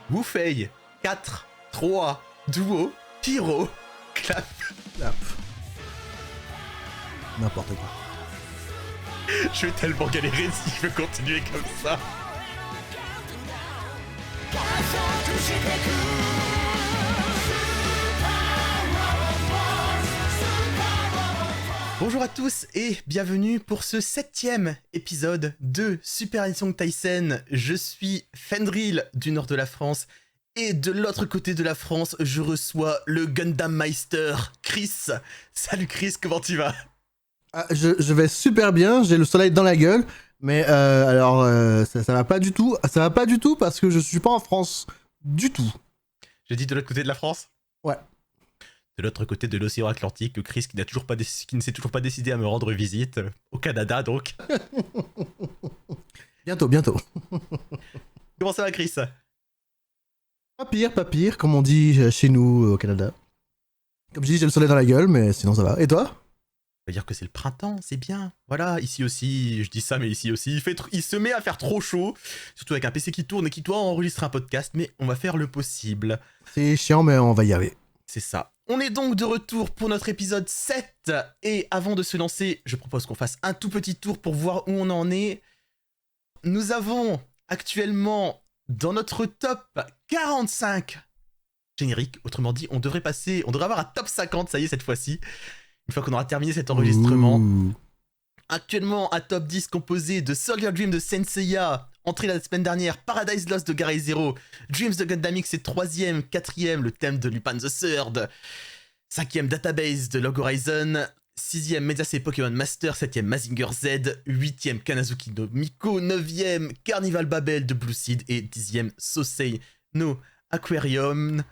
Woufei, 4, 3, duo, pyro, clap. Clap. N'importe quoi. Je vais tellement galérer si je veux continuer comme ça. Bonjour à tous et bienvenue pour ce 7ème épisode de Super Song Taisen. Je suis Fendril du nord de la France et de l'autre côté de la France, je reçois le Gundam Meister, Chris. Salut Chris, comment tu vas? Je vais super bien, j'ai le soleil dans la gueule, mais ça va pas du tout. Ça va pas du tout parce que je suis pas en France du tout. J'ai dit de l'autre côté de la France? Ouais. De l'autre côté de l'océan Atlantique, Chris qui ne s'est toujours pas décidé à me rendre visite au Canada donc. Bientôt. Comment ça va Chris? Pas pire, comme on dit chez nous au Canada. Comme je dis, j'ai le soleil dans la gueule, mais sinon ça va. Et toi? On va dire que c'est le printemps, c'est bien. Voilà, ici aussi, je dis ça, mais ici aussi, il se met à faire trop chaud, surtout avec un PC qui tourne et qui doit enregistrer un podcast, mais on va faire le possible. C'est chiant, mais on va y arriver. C'est ça. On est donc de retour pour notre épisode 7, et avant de se lancer, je propose qu'on fasse un tout petit tour pour voir où on en est. Nous avons actuellement, dans notre top 45 générique, autrement dit, on devrait avoir un top 50, ça y est, cette fois-ci, une fois qu'on aura terminé cet enregistrement. Ouh. Actuellement, un top 10 composé de Soldier Dream de Saint Seiya, entré la semaine dernière, Paradise Lost de Garei Zero, Dreams de Gundam X est 3ème, 4ème, le thème de Lupin the Third, 5ème Database de Log Horizon, 6ème Mediase Pokémon Master, 7ème Mazinger Z, 8ème Kanazuki no Miko, 9ème Carnival Babel de Blue Seed et 10ème Sosei no Aquarium.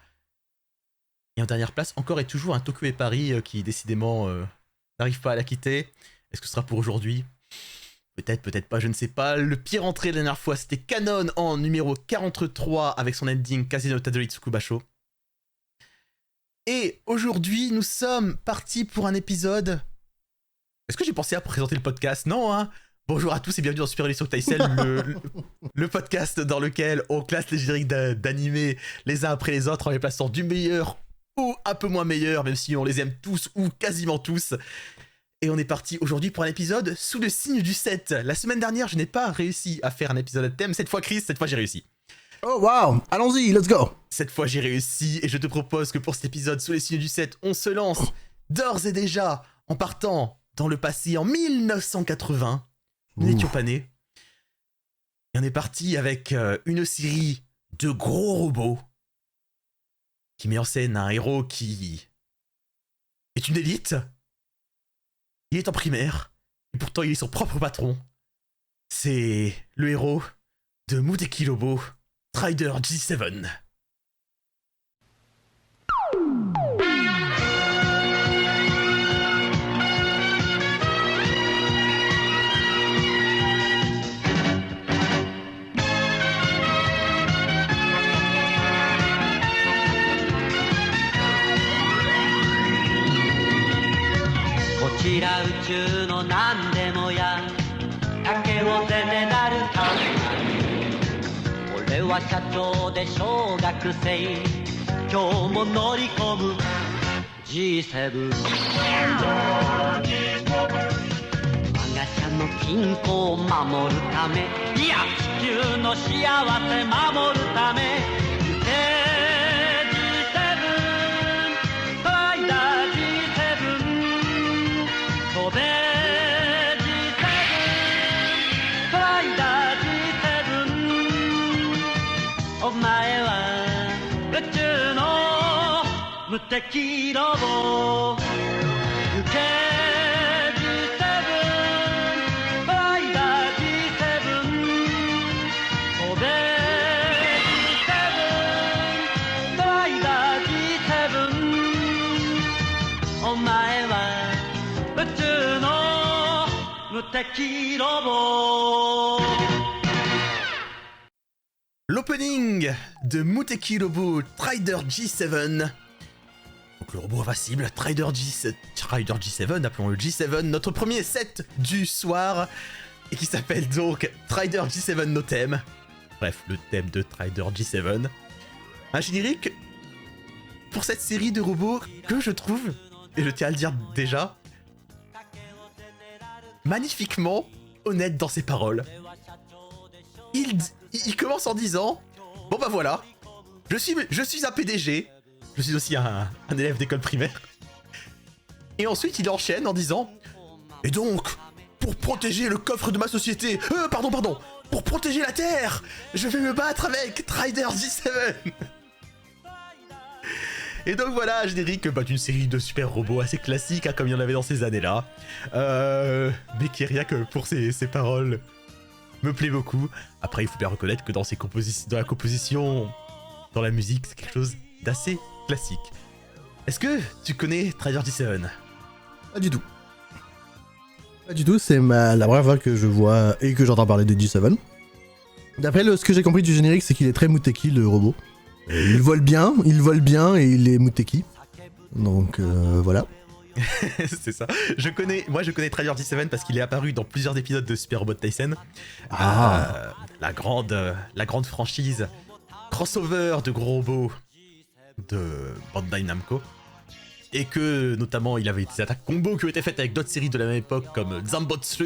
Et en dernière place, encore et toujours un Tokyo et Paris qui décidément n'arrive pas à la quitter. Est-ce que ce sera pour aujourd'hui? Peut-être, peut-être pas, je ne sais pas. Le pire entrée la dernière fois, c'était Canon en numéro 43 avec son ending Casino Tadori Tsukubasho. Et aujourd'hui, nous sommes partis pour un épisode... Est-ce que j'ai pensé à présenter le podcast? Non, hein. Bonjour à tous et bienvenue dans Super Song Taisen, le podcast dans lequel on classe les génériques d'animés les uns après les autres en les plaçant du meilleur ou un peu moins meilleur, même si on les aime tous ou quasiment tous. Et on est parti aujourd'hui pour un épisode sous le signe du 7. La semaine dernière, je n'ai pas réussi à faire un épisode à thème. Cette fois, Chris, cette fois, j'ai réussi. Oh wow, allons-y, let's go. Cette fois, j'ai réussi et je te propose que pour cet épisode sous les signes du 7, on se lance d'ores et déjà en partant dans le passé en 1980. Nous n'étions pas nés. Et on est parti avec une série de gros robots qui met en scène un héros qui est une élite. Il est en primaire, et pourtant il est son propre patron. C'est le héros de Muteki Robo, Strider G7.こちら宇宙の何でもや竹をゼネなるか俺は社長で小学生今日も乗り込む G7 我が社の均衡を守るためいや地球の幸せ守るため無敵ロボ行け G7 フライダー G7 飛べ G7 フライダー G7 お前は宇宙の無敵ロボ L'opening de Muteki Robo Strider G7. Donc le robot invincible, Strider G7, appelons-le G7, notre premier set du soir, et qui s'appelle donc Strider G7 No Theme. Bref, le thème de Strider G7. Un générique pour cette série de robots que je trouve, et je tiens à le dire déjà, magnifiquement honnête dans ses paroles. Il commence en disant « Bon bah voilà, je suis un PDG, je suis aussi un élève d'école primaire. » Et ensuite il enchaîne en disant « Et donc, pour protéger le coffre de ma société, pardon, pour protéger la Terre, je vais me battre avec Strider G7 !» Et donc voilà, générique d'une série de super robots assez classiques, hein, comme il y en avait dans ces années-là. Mais qui rien que pour ses paroles me plaît beaucoup. Après, il faut bien reconnaître que dans la composition, dans la musique, c'est quelque chose d'assez classique. Est-ce que tu connais Strider G7 ? Pas du tout. Pas du tout, c'est la première fois que je vois et que j'entends parler de G7. D'après ce que j'ai compris du générique, c'est qu'il est très Muteki, le robot. Il vole bien et il est Muteki. Donc voilà. C'est ça. Moi je connais Strider G7 parce qu'il est apparu dans plusieurs épisodes de Super Robot Tyson. La grande franchise crossover de gros robots de Bandai Namco. Et que notamment il avait des attaques combo qui ont été faites avec d'autres séries de la même époque comme Zambot 3.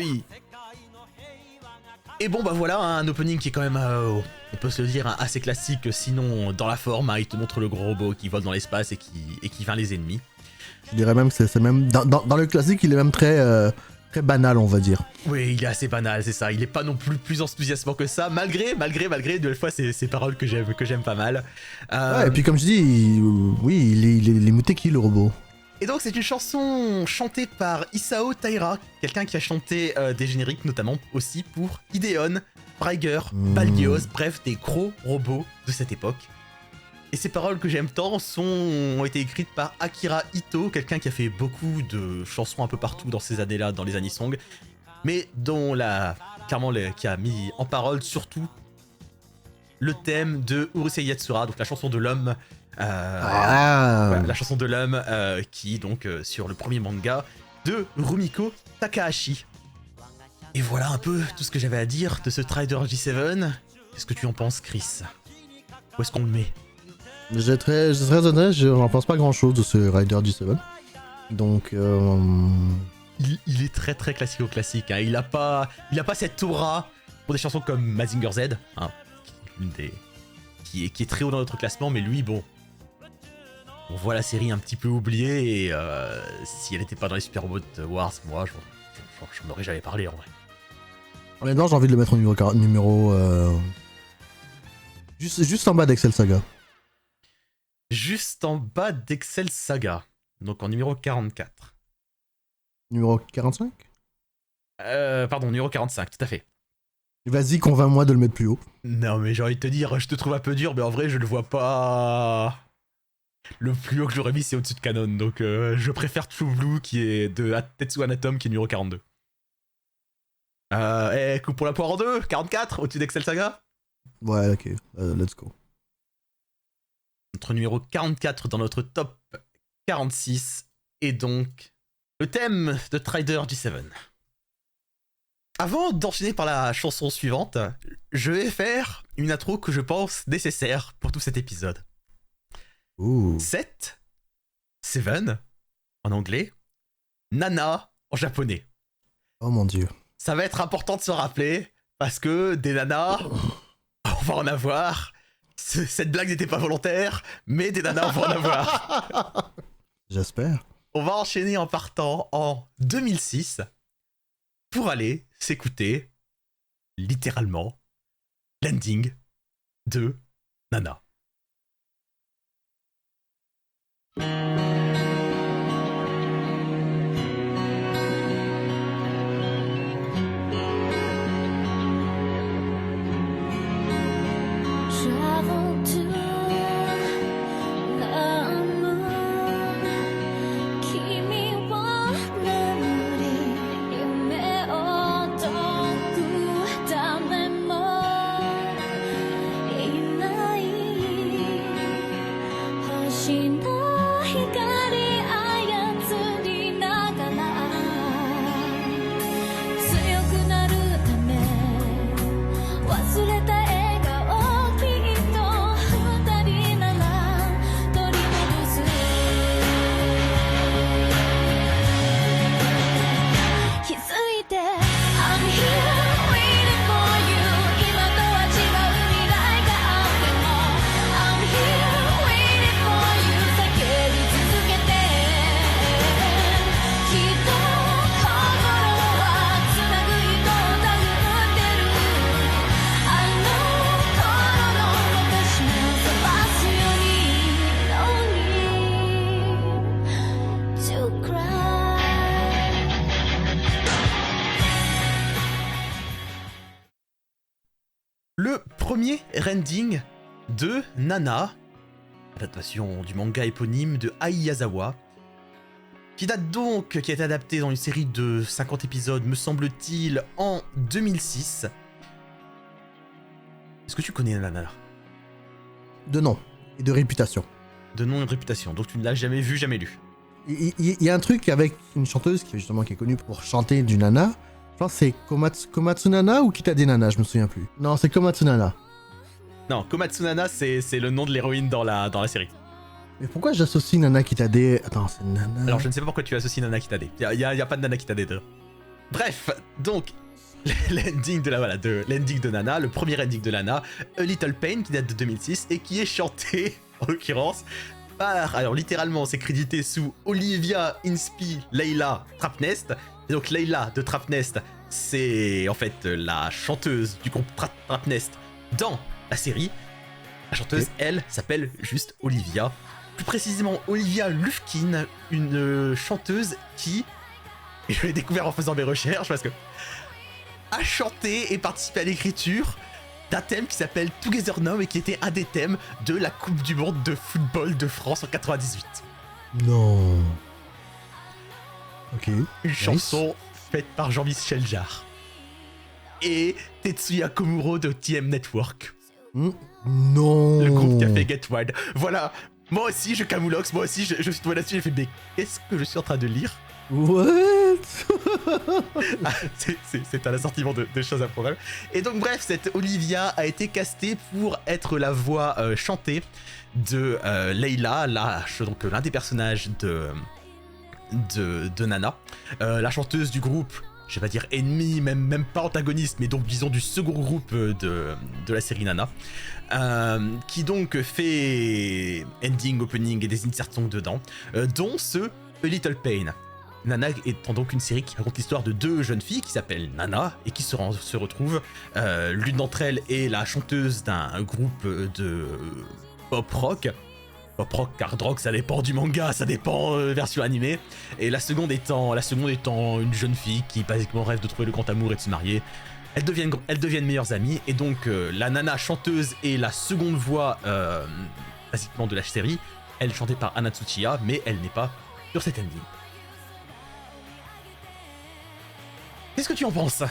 Et bon bah voilà, un opening qui est quand même, on peut se le dire, assez classique, sinon dans la forme, il te montre le gros robot qui vole dans l'espace et qui vainc les ennemis. Je dirais même que c'est même, dans le classique, il est même très banal, on va dire. Oui, il est assez banal, c'est ça, il est pas non plus enthousiasmant que ça, malgré de fois ces paroles que j'aime pas mal. Ouais, et puis comme je dis, il est Muteki, le robot. Et donc c'est une chanson chantée par Isao Taira, quelqu'un qui a chanté des génériques notamment aussi pour Ideon, Braiger, Balgios, bref des gros robots de cette époque. Et ces paroles que j'aime tant ont été écrites par Akira Ito, quelqu'un qui a fait beaucoup de chansons un peu partout dans ces années-là, dans les Anisong, mais dont qui a mis en parole surtout le thème de Urusei Yatsura, donc la chanson de l'homme. Voilà, la chanson de l'homme qui donc sur le premier manga de Rumiko Takahashi. Et voilà un peu tout ce que j'avais à dire de ce Strider G7. Qu'est-ce que tu en penses, Chris? Où est-ce qu'on le met? Je serais très honnête, je n'en pense pas grand chose de ce Rider G7. Donc il est très très classique-classique, hein. Il a pas cette aura pour des chansons comme Mazinger Z, hein, qui est très haut dans notre classement, mais lui bon. On voit la série un petit peu oubliée et si elle n'était pas dans les Super Robot Wars, moi je m'en aurais jamais parlé en vrai. Honnêtement, j'ai envie de le mettre au numéro juste en bas d'Excel Saga. Juste en bas d'Excel Saga, donc en numéro 44. Numéro 45 ? Pardon, numéro 45, tout à fait. Vas-y, convainc-moi de le mettre plus haut. Non mais j'ai envie de te dire, je te trouve un peu dur, mais en vrai je le vois pas... Le plus haut que j'aurais mis c'est au-dessus de Canon, donc je préfère True Blue qui est de Tetsu Anatom qui est numéro 42. Coupe pour la poire en deux, 44 au-dessus d'Excel Saga. Ouais, ok, let's go. Notre numéro 44 dans notre top 46 est donc le thème de Strider G7. Avant d'enchaîner par la chanson suivante, je vais faire une intro que je pense nécessaire pour tout cet épisode. 7 en anglais, Nana en japonais. Oh mon dieu. Ça va être important de se rappeler parce que des nanas, on va en avoir. Cette blague n'était pas volontaire, mais des nanas, on va en avoir. J'espère. On va enchaîner en partant en 2006 pour aller s'écouter, littéralement, l'ending de Nana. Travel to the moon. Kimi wa nemuri yume o toku tame mo inai. Hoshi no hikari ayatsuri nagara tsuyoku naru tame wasureta 笑顔きっと premier rending de Nana, adaptation du manga éponyme de Ai Yazawa, qui a été adapté dans une série de 50 épisodes, me semble-t-il, en 2006. Est-ce que tu connais Nana? De nom et de réputation. De nom et de réputation, donc tu ne l'as jamais vu, jamais lu. Il y a un truc avec une chanteuse qui est connue pour chanter du nana. Je pense que c'est Komatsu Nana ou Kitade Nana, je me souviens plus. Non, c'est Komatsu Nana. Non, Komatsu Nana, c'est le nom de l'héroïne dans la série. Mais pourquoi j'associe Nana Kitade? Attends, c'est Nana... Alors je ne sais pas pourquoi tu associes Nana Kitade. Il y a pas de Nana Kitade dedans. Bref, donc l'ending de Nana, le premier ending de Nana, A Little Pain, qui date de 2006 et qui est chanté, en l'occurrence, par, alors littéralement c'est crédité sous Olivia Inspi Leila Trapnest. Et donc Leila de Trapnest, c'est en fait la chanteuse du groupe Trapnest dans la série. La chanteuse, elle, s'appelle juste Olivia. Plus précisément Olivia Lufkin, une chanteuse qui, et je l'ai découvert en faisant mes recherches parce que, a chanté et participé à l'écriture d'un thème qui s'appelle Together Now et qui était un des thèmes de la Coupe du Monde de football de France en 98. Non. Ok. Une chanson faite par Jean-Michel Jarre et Tetsuya Komuro de TM Network. Non. Le groupe qui a fait Get Wild. Voilà, moi aussi je camoulox, moi aussi je suis tombé là-dessus, j'ai fait mais qu'est-ce que je suis en train de lire? What? Ah, c'est un assortiment de choses à problème. Et donc bref, cette Olivia a été castée pour être la voix chantée de Leila, donc l'un des personnages de Nana, la chanteuse du groupe, je vais pas dire ennemi, même pas antagoniste, mais donc disons du second groupe de la série Nana, qui donc fait ending, opening et des insert songs dedans, dont ce A Little Pain. Nana étant donc une série qui raconte l'histoire de deux jeunes filles qui s'appellent Nana et qui se retrouvent. L'une d'entre elles est la chanteuse d'un groupe de pop rock. Pop rock, hard rock, ça dépend du manga, ça dépend version animée. Et la seconde étant une jeune fille qui basiquement rêve de trouver le grand amour et de se marier. Elles deviennent meilleures amies et donc la Nana chanteuse est la seconde voix basiquement de la série. Elle est chantée par Anna Tsuchiya, mais elle n'est pas sur cet ending. Qu'est-ce que tu en penses?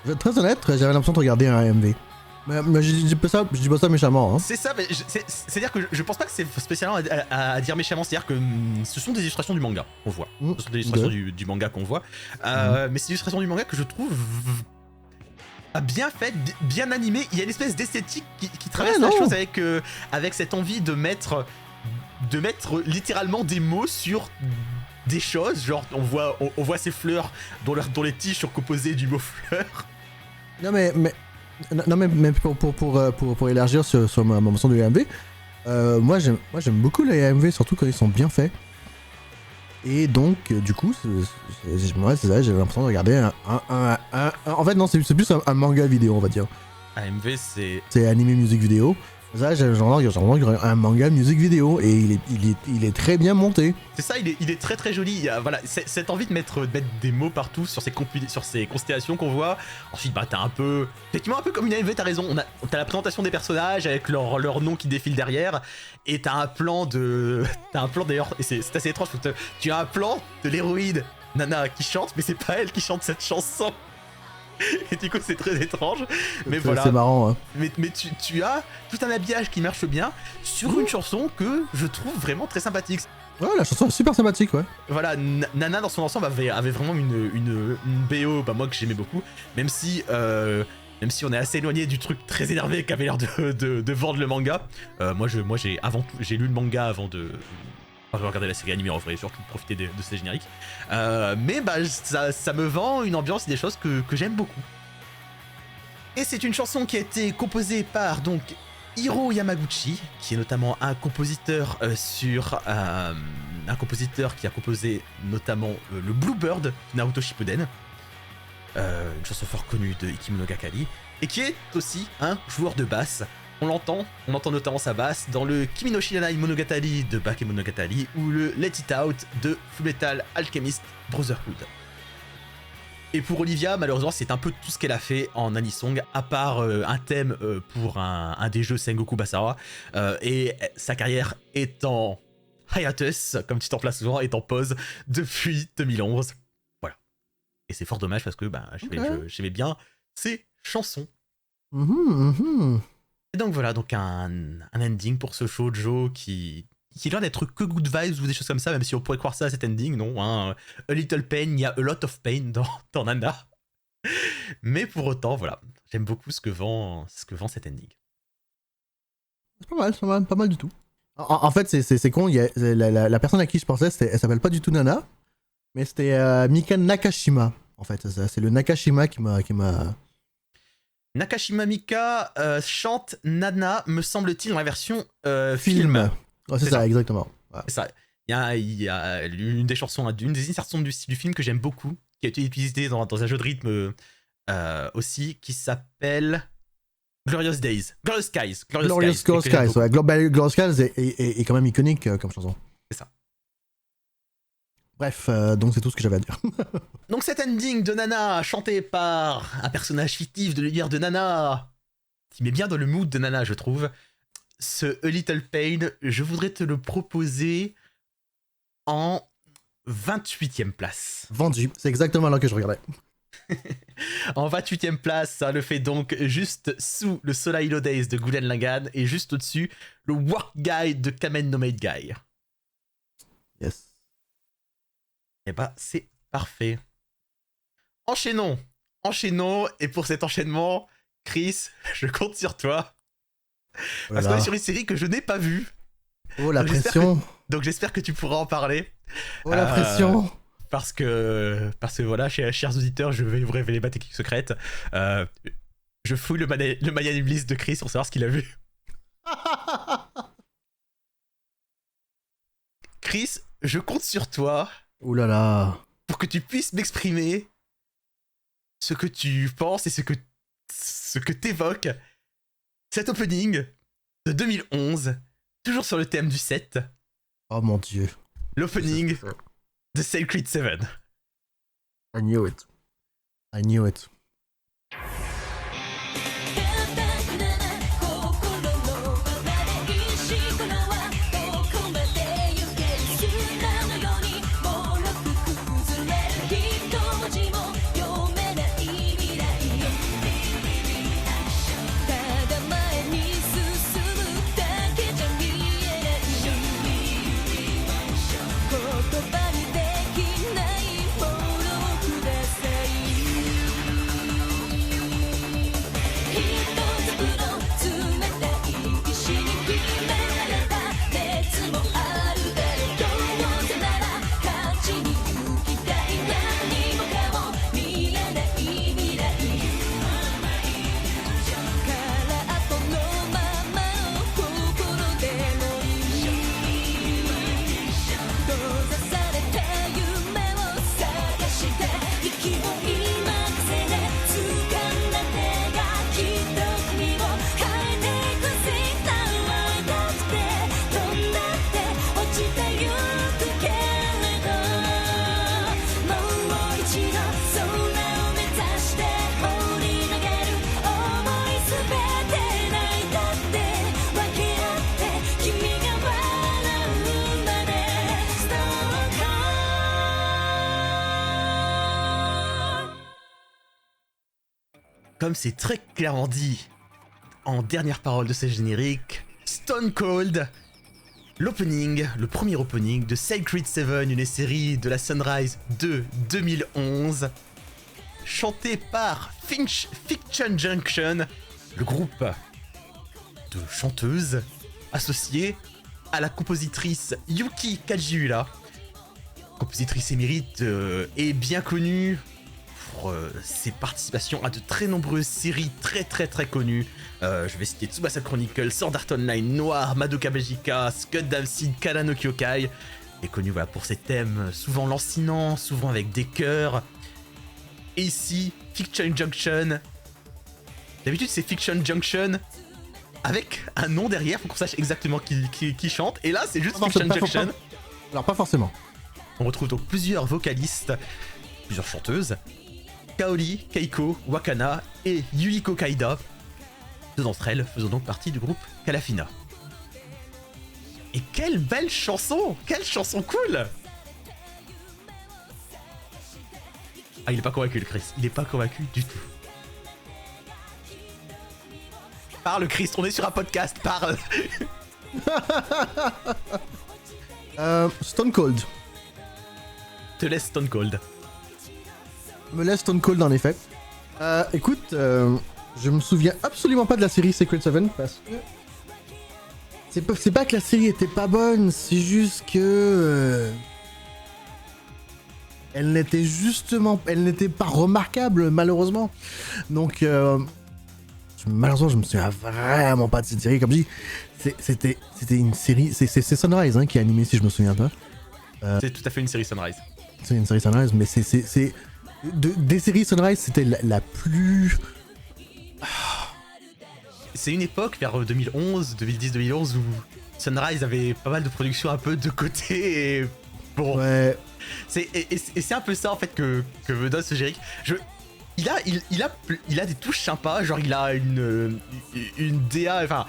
Je vais être très honnête, j'avais l'impression de regarder un AMV. Mais je dis pas ça méchamment. Hein. C'est ça, mais c'est-à-dire que je pense pas que c'est spécialement à dire méchamment, c'est-à-dire que ce sont des illustrations du manga qu'on voit. Ce sont des illustrations du manga qu'on voit. Mais c'est des illustrations du manga que je trouve bien faites, bien animées. Il y a une espèce d'esthétique qui traverse la chose avec cette envie de mettre littéralement des mots sur des choses, genre on voit ces fleurs dont les tiges sont composées du mot fleur. Non mais pour élargir sur ma mention de AMV, moi j'aime beaucoup les AMV, surtout quand ils sont bien faits. Et donc du coup c'est ça, j'ai l'impression de regarder en fait non, c'est plus un manga vidéo, on va dire. AMV c'est animé musique vidéo. Ça, j'ai un manga musique vidéo et il est très bien monté. C'est ça, il est très très joli. Il y a, voilà, cette envie de mettre des mots partout sur ces constellations qu'on voit. Ensuite, bah effectivement un peu comme une AMV, t'as raison. T'as la présentation des personnages avec leur nom qui défile derrière, et t'as un plan d'ailleurs, et c'est assez étrange. Tu as un plan de l'héroïne Nana qui chante, mais c'est pas elle qui chante cette chanson. Et du coup c'est très étrange, mais voilà. C'est marrant. Hein. Mais tu as tout un habillage qui marche bien sur une chanson que je trouve vraiment très sympathique. Ouais, la chanson est super sympathique, ouais. Voilà, Nana dans son ensemble avait vraiment une BO, moi que j'aimais beaucoup, même si on est assez éloigné du truc très énervé qu'avait l'air de vendre le manga. Moi j'ai lu le manga avant de regarder la série animée, en vrai, surtout profiter de ces génériques. Mais ça me vend une ambiance et des choses que j'aime beaucoup. Et c'est une chanson qui a été composée par donc Hiro Yamaguchi, qui est notamment un compositeur un compositeur qui a composé notamment le Bluebird de Naruto Shippuden, une chanson fort connue de Ikimonogatari, et qui est aussi un joueur de basse. On entend notamment sa basse dans le Kimi no Shiranai Monogatari de Bakemonogatari ou le Let It Out de Fullmetal Alchemist Brotherhood. Et pour Olivia, malheureusement, c'est un peu tout ce qu'elle a fait en anisong, à part un thème pour un des jeux Sengoku Basara. Et sa carrière est en hiatus, comme tu t'en places souvent, est en pause depuis 2011. Voilà. Et c'est fort dommage parce que j'aimais bien ses chansons. Et donc voilà, donc un ending pour ce shoujo qui a l'air d'être que good vibes ou des choses comme ça, même si on pourrait croire ça à cet ending, non, hein. A little pain, il y a a lot of pain dans Nana. Mais pour autant, voilà, j'aime beaucoup ce que vend cet ending. C'est pas mal du tout. En fait, c'est con, la personne à qui je pensais, elle s'appelle pas du tout Nana, mais c'était Mika Nakashima, en fait. C'est le Nakashima qui m'a... Nakashima Mika chante Nana, me semble-t-il, dans la version film. Ouais, c'est ça, exactement. Ouais. C'est ça. Il y a une des chansons, une des insertions du film que j'aime beaucoup, qui a été utilisée dans un jeu de rythme aussi, qui s'appelle Glorious Skies. Glorious Skies, ouais. Glorious Skies est quand même iconique comme chanson. C'est ça. Bref, donc c'est tout ce que j'avais à dire. Donc cet ending de Nana, chanté par un personnage fictif de l'univers de Nana, qui met bien dans le mood de Nana, je trouve. Ce A Little Pain, je voudrais te le proposer en 28e place. Vendu, c'est exactement là que je regardais. En 28e place, ça le fait donc juste sous le Solailo Days de Gurren Lagann et juste au-dessus, le Work Guide de Kamen no Maid Guy. Yes. Et bah, c'est parfait. Enchaînons, et pour cet enchaînement, Chris, je compte sur toi. Parce qu'on est sur une série que je n'ai pas vue. Oh la pression. Donc j'espère que tu pourras en parler. Oh la pression. Parce que voilà, chers auditeurs, je vais vous révéler ma technique secrète. Je fouille le Mayan List de Chris pour savoir ce qu'il a vu. Chris, je compte sur toi. Ouh là là. Pour que tu puisses m'exprimer ce que tu penses et ce que t'évoques cet opening de 2011, toujours sur le thème du 7. Oh mon dieu. L'opening de Sacred 7. I knew it. Comme c'est très clairement dit en dernière parole de ce générique, Stone Cold, l'opening, le premier opening de Sacred 7, une série de la Sunrise de 2011, chanté par Fiction Junction, le groupe de chanteuses associées à la compositrice Yuki Kajiura, compositrice émérite et bien connue pour ses participations à de très nombreuses séries très connues. Je vais citer Tsubasa Chronicle, Sword Art Online, Noir, Madoka Magica, Gundam Seed, Kara no Kyokai. Elle est connue voilà, pour ses thèmes souvent lancinants, souvent avec des chœurs. Et ici, Fiction Junction. D'habitude, c'est Fiction Junction avec un nom derrière pour qu'on sache exactement qui chante. Et là, c'est juste Fiction Junction. Alors, pas forcément. On retrouve donc plusieurs vocalistes, plusieurs chanteuses. Kaori, Keiko, Wakana et Yuiko Kaida. Deux d'entre elles faisant donc partie du groupe Kalafina. Et quelle belle chanson! Quelle chanson cool! Ah, il est pas convaincu, le Chris. Il est pas convaincu du tout. Parle, Chris, on est sur un podcast, parle! Stone Cold. Te laisse Stone Cold. Me laisse Stone Cold en effet. Écoute, je me souviens absolument pas de la série Secret Seven parce que c'est pas que la série était pas bonne, c'est juste que elle n'était pas remarquable malheureusement. Donc malheureusement je me souviens vraiment pas de cette série. Comme je dis, c'était une série, c'est Sunrise hein, qui a animé si je me souviens pas. C'est tout à fait une série Sunrise. C'est une série Sunrise, mais des séries Sunrise, c'était la plus... C'est une époque, vers 2011, 2010-2011, où Sunrise avait pas mal de productions un peu de côté et... Bon... Ouais. C'est un peu ça, en fait, que me donne ce générique. Il a des touches sympas, genre il a une DA, enfin...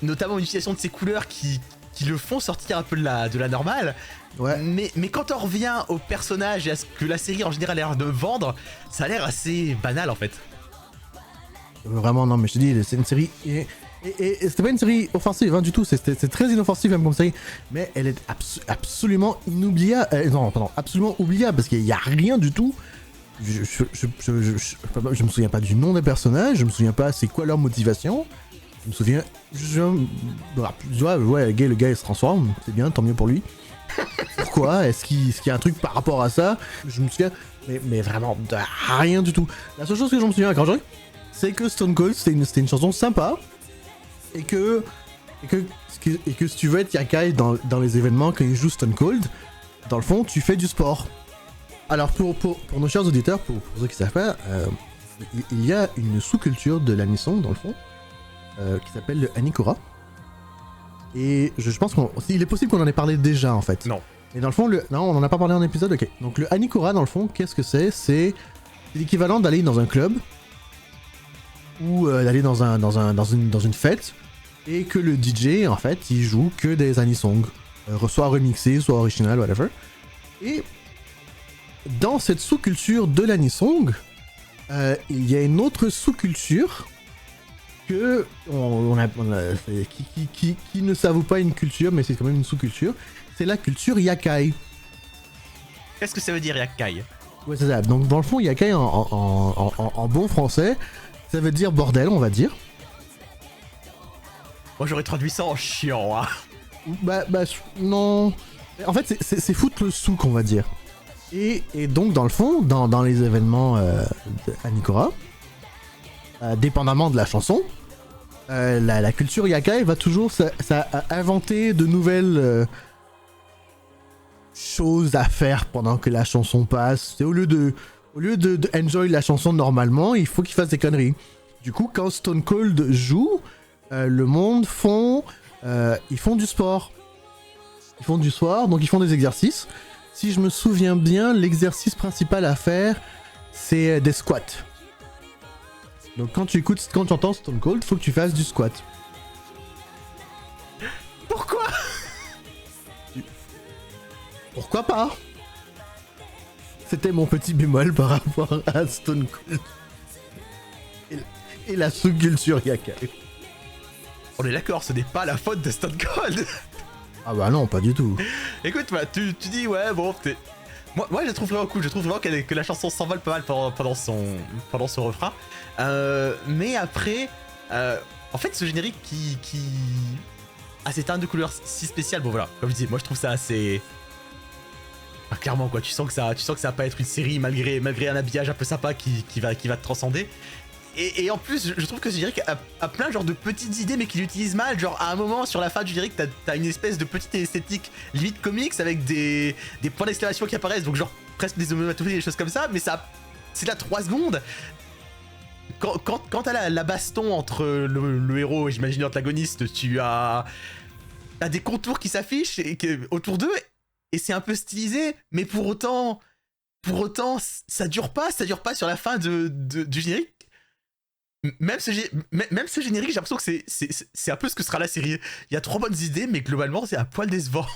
Notamment une utilisation de ses couleurs qui le font sortir un peu de la normale. Ouais. Mais quand on revient au personnage et à ce que la série en général a l'air de vendre, ça a l'air assez banal en fait. Vraiment, non, mais je te dis, c'est une série. Et c'était pas une série offensive hein, du tout, c'est très inoffensif même comme série. Mais elle est absolument inoubliable. Non, pardon, absolument oubliable parce qu'il y a rien du tout. Je me souviens pas du nom des personnages, je me souviens pas c'est quoi leur motivation. Je me souviens. Ouais, le gars il se transforme, c'est bien, tant mieux pour lui. Pourquoi? Est-ce qu'il y a un truc par rapport à ça? Je me souviens, mais vraiment de rien du tout. La seule chose que je me souviens quand je c'est que Stone Cold c'était une chanson sympa et que si tu veux être Yakai dans les événements quand il joue Stone Cold, dans le fond tu fais du sport. Alors pour nos chers auditeurs, pour ceux qui savent pas, il y a une sous-culture de l'anisong dans le fond qui s'appelle le Anikora. Et je pense qu'il est possible qu'on en ait parlé déjà en fait. Non. Et dans le fond, non, on en a pas parlé en épisode, ok. Donc le Anikora dans le fond, qu'est-ce que c'est? C'est l'équivalent d'aller dans un club ou d'aller dans une fête et que le DJ en fait il joue que des anisong, soit remixés, soit original, whatever. Et dans cette sous-culture de l'anisong, il y a une autre sous-culture que qui ne s'avoue pas une culture, mais c'est quand même une sous-culture. C'est la culture Yakai. Qu'est-ce que ça veut dire Yakai? Ouais, c'est ça. Donc dans le fond, Yakai en bon français, ça veut dire bordel, on va dire. Moi j'aurais traduit ça en chiant. Hein. Bah non. En fait, c'est foutre le souk, on va dire. Et donc dans le fond, dans les événements d'Anikora, dépendamment de la chanson, la culture Yakai va toujours inventer de nouvelles choses à faire pendant que la chanson passe. Et au lieu de enjoy la chanson normalement, il faut qu'il fasse des conneries. Du coup, quand Stone Cold joue, le monde ils font du sport. Ils font du sport, donc ils font des exercices. Si je me souviens bien, l'exercice principal à faire, c'est des squats. Donc quand tu entends Stone Cold, faut que tu fasses du squat. Pourquoi? Pourquoi pas? C'était mon petit bémol par rapport à Stone Cold. Et la sous-culture Yakai. On est d'accord, ce n'est pas la faute de Stone Cold. Ah bah non, pas du tout. Écoute, bah, tu dis ouais, bon, moi je la trouve vraiment cool, je trouve vraiment que la chanson s'envole pas mal pendant son refrain. Mais après, en fait, ce générique qui a cette teinte de couleur si spéciale, bon voilà, comme je dis, moi je trouve ça assez... Ah, clairement quoi, tu sens que ça va pas être une série malgré un habillage un peu sympa qui va te transcender. Et en plus, je trouve que ce générique a plein genre de petites idées mais qu'il utilise mal. Genre à un moment sur la fin du générique, t'as une espèce de petite esthétique limite comics avec des points d'exclamation qui apparaissent, donc genre presque des onomatopées, des choses comme ça, mais ça c'est là 3 secondes. Quand t'as la baston entre le héros et j'imagine l'antagoniste, tu as des contours qui s'affichent autour d'eux et c'est un peu stylisé, mais pour autant pour autant, ça dure pas sur la fin du générique. Même ce générique, j'ai l'impression que c'est un peu ce que sera la série. Il y a 3 bonnes idées, mais globalement, c'est un poil décevant.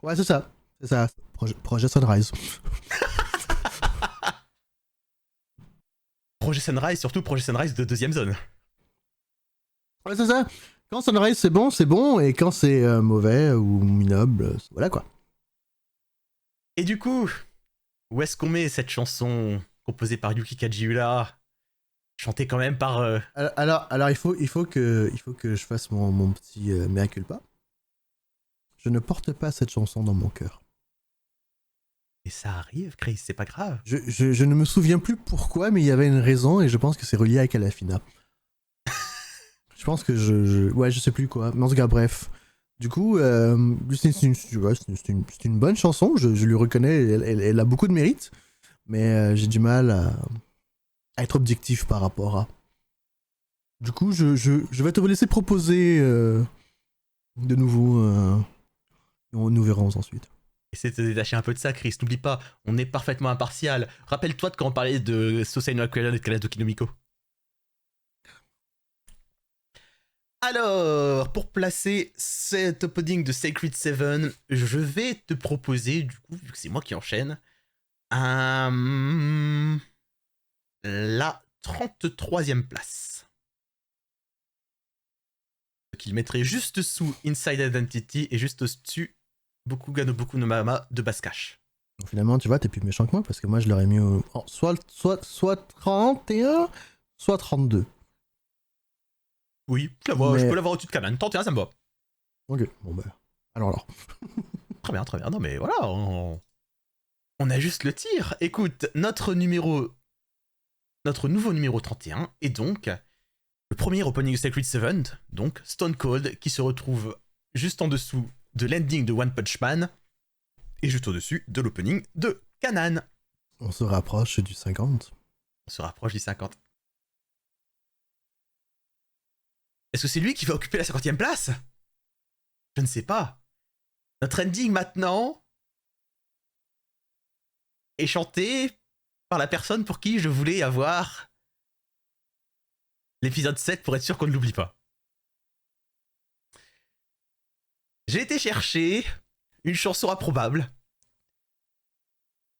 Ouais, c'est ça. C'est ça. Projet Sunrise. Projet Sunrise, surtout Projet Sunrise de 2ème zone. Ouais, c'est ça. Quand Sunrise c'est bon, et quand c'est mauvais ou minable, voilà quoi. Et du coup, où est-ce qu'on met cette chanson composée par Yuki Kajiura, chantée quand même par... Alors il faut que je fasse mon petit mea culpa. Je ne porte pas cette chanson dans mon cœur. Et ça arrive, Chris, c'est pas grave. Je ne me souviens plus pourquoi, mais il y avait une raison et je pense que c'est relié à Calafina. Je pense que ouais, je sais plus quoi. Mais en tout cas, bref. Du coup, c'est une bonne chanson, je lui reconnais, elle a beaucoup de mérite, mais j'ai du mal à être objectif par rapport à. Du coup, je vais te laisser proposer de nouveau, nous verrons ensuite. Essaie de te détacher un peu de ça, Chris. N'oublie pas, on est parfaitement impartial. Rappelle-toi de quand on parlait de Sosai no Aquarium et de Kanadoki no Miko. Alors, pour placer cet opening de Sacred Seven, je vais te proposer, du coup, vu que c'est moi qui enchaîne, la 33e place. Ce qui le mettrait juste sous Inside Identity et juste au-dessus Bokuga no Boku no Mama de Baskash. Donc finalement, tu vois, t'es plus méchant que moi, parce que moi, je l'aurais mis soit 31, soit 32. Oui, je peux l'avoir au-dessus de Kanan. 31, ça me va. Ok, bon bah. Alors. Très bien. Non mais voilà, on a juste le tir. Écoute, notre nouveau numéro 31 est donc le premier opening de Sacred Seven, donc Stone Cold, qui se retrouve juste en dessous de l'ending de One Punch Man et juste au-dessus de l'opening de Kanan. On se rapproche du 50. On se rapproche du 50. Est-ce que c'est lui qui va occuper la 50e place? Je ne sais pas. Notre ending maintenant est chanté par la personne pour qui je voulais avoir l'épisode 7 pour être sûr qu'on ne l'oublie pas. J'ai été chercher une chanson improbable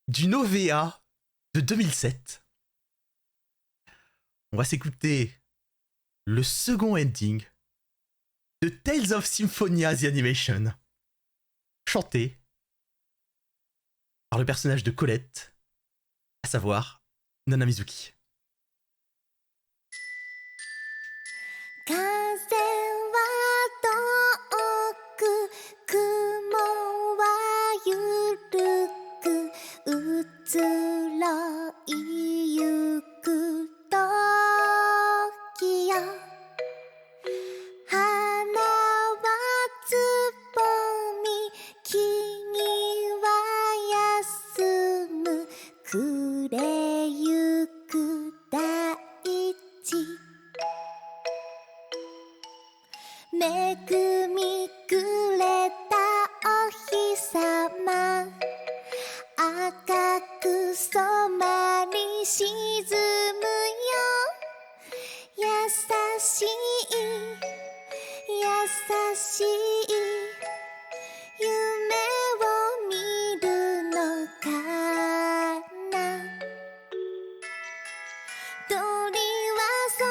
d'une OVA de 2007. On va s'écouter le second ending de Tales of Symphonia The Animation, chanté par le personnage de Colette, à savoir Nana Mizuki. 風は遠く雲はゆるく移ろいゆく時よ花はつぼみ木々は休む暮れゆく大地恵みくれたお日さま赤く染まり沈むよ優しい優しい夢を見るのかな鳥は空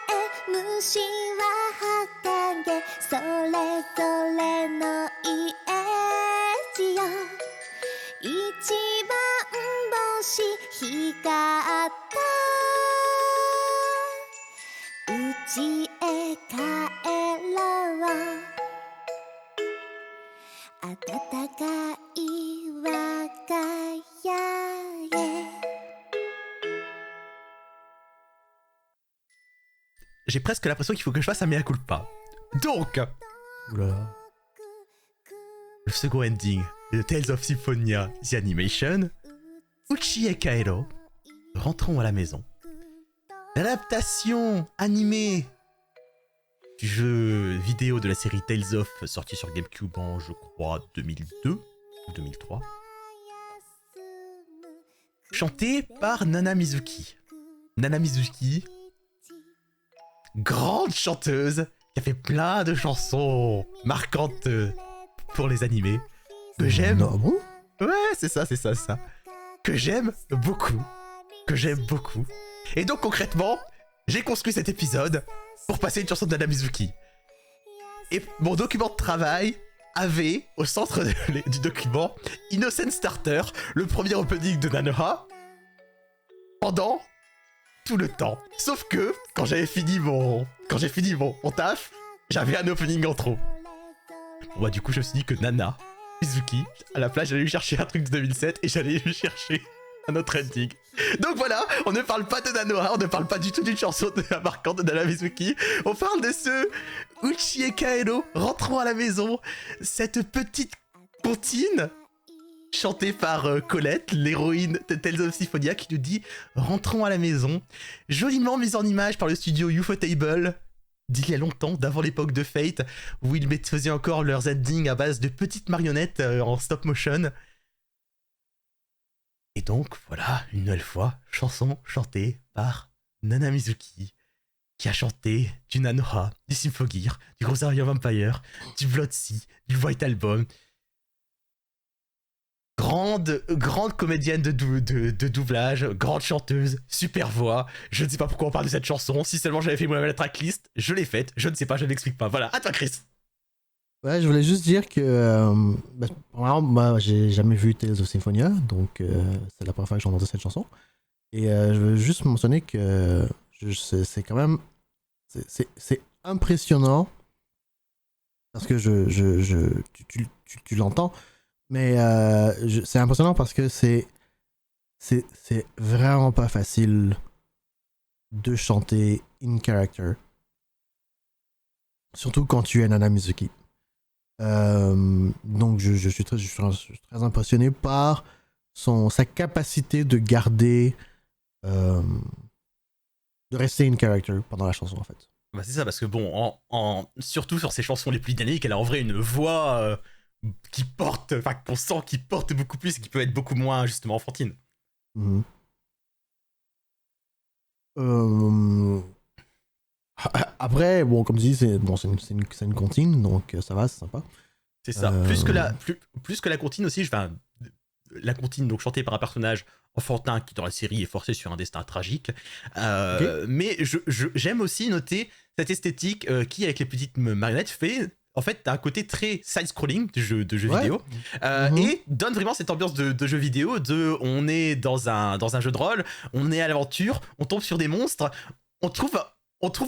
へ虫は畑それぞれの家路よ一番星光ったうちへ帰ろう暖かい我が家へ J'ai presque l'impression qu'il faut que je fasse un mea culpa. Donc, Oulala. le second ending de Tales of Symphonia The Animation, Uchi e Kaero, rentrons à la maison. L'adaptation animée du jeu vidéo de la série Tales of, sorti sur GameCube en, je crois, 2002 ou 2003. chanté par Nana Mizuki. Nana Mizuki, grande chanteuse, qui a fait plein de chansons marquantes pour les animés, que j'aime. Non, bon. Ouais, c'est ça. Que j'aime beaucoup. Et donc concrètement, j'ai construit cet épisode pour passer une chanson de Nana Mizuki. Et mon document de travail avait, au centre du document, Innocent Starter, le premier opening de Nanoha, pendant tout le temps. Sauf que, quand j'ai fini mon taf, j'avais un opening en trop. Bon, bah, du coup, je me suis dit que Nana Mizuki, à la place, j'allais lui chercher un truc de 2007 et j'allais lui chercher un autre ending. Donc voilà, on ne parle pas de Nanoha, on ne parle pas du tout d'une chanson de la marquante de Nana Mizuki. On parle de ce Uchi et Kaeno rentrant à la maison, cette petite comptine chantée par Colette, l'héroïne de Tales of Symphonia, qui nous dit « Rentrons à la maison », joliment mise en image par le studio Ufotable, d'il y a longtemps, d'avant l'époque de Fate, où ils faisaient encore leurs endings à base de petites marionnettes en stop motion. Et donc, voilà, une nouvelle fois, chanson chantée par Nana Mizuki, qui a chanté du Nanoha, du Symphogear, du Rosario Vampire, du Blood Sea, du White Album. Grande comédienne de doublage, grande chanteuse, super voix. Je ne sais pas pourquoi on parle de cette chanson. Si seulement j'avais fait moi-même la tracklist, je l'ai faite. Je ne sais pas, je ne l'explique pas. Voilà, à toi Chris. Ouais, je voulais juste dire que moi, j'ai jamais vu Tales of Symphonia, donc c'est la première fois que j'ai entendu cette chanson. Et je veux juste mentionner que c'est quand même c'est impressionnant parce que tu l'entends, mais c'est impressionnant parce que c'est vraiment pas facile de chanter in character, surtout quand tu es Nana Mizuki. Donc je suis très impressionné par sa capacité de garder de rester in character pendant la chanson en fait. Bah c'est ça, parce que bon, surtout sur ces chansons les plus dynamiques, elle a en vrai une voix qui porte, enfin qu'on sent qui porte beaucoup plus et qui peut être beaucoup moins justement enfantine. Mm-hmm. Après, bon, comme je dis, c'est une comptine, donc ça va, c'est sympa. C'est ça. Plus que la comptine aussi, la comptine donc chantée par un personnage enfantin qui dans la série est forcé sur un destin tragique. Okay. Mais j'aime aussi noter cette esthétique qui, avec les petites marionnettes, fait. En fait, t'as un côté très side-scrolling de jeu vidéo et donne vraiment cette ambiance de jeu vidéo. On est dans un jeu de rôle, on est à l'aventure, on tombe sur des monstres, on trouve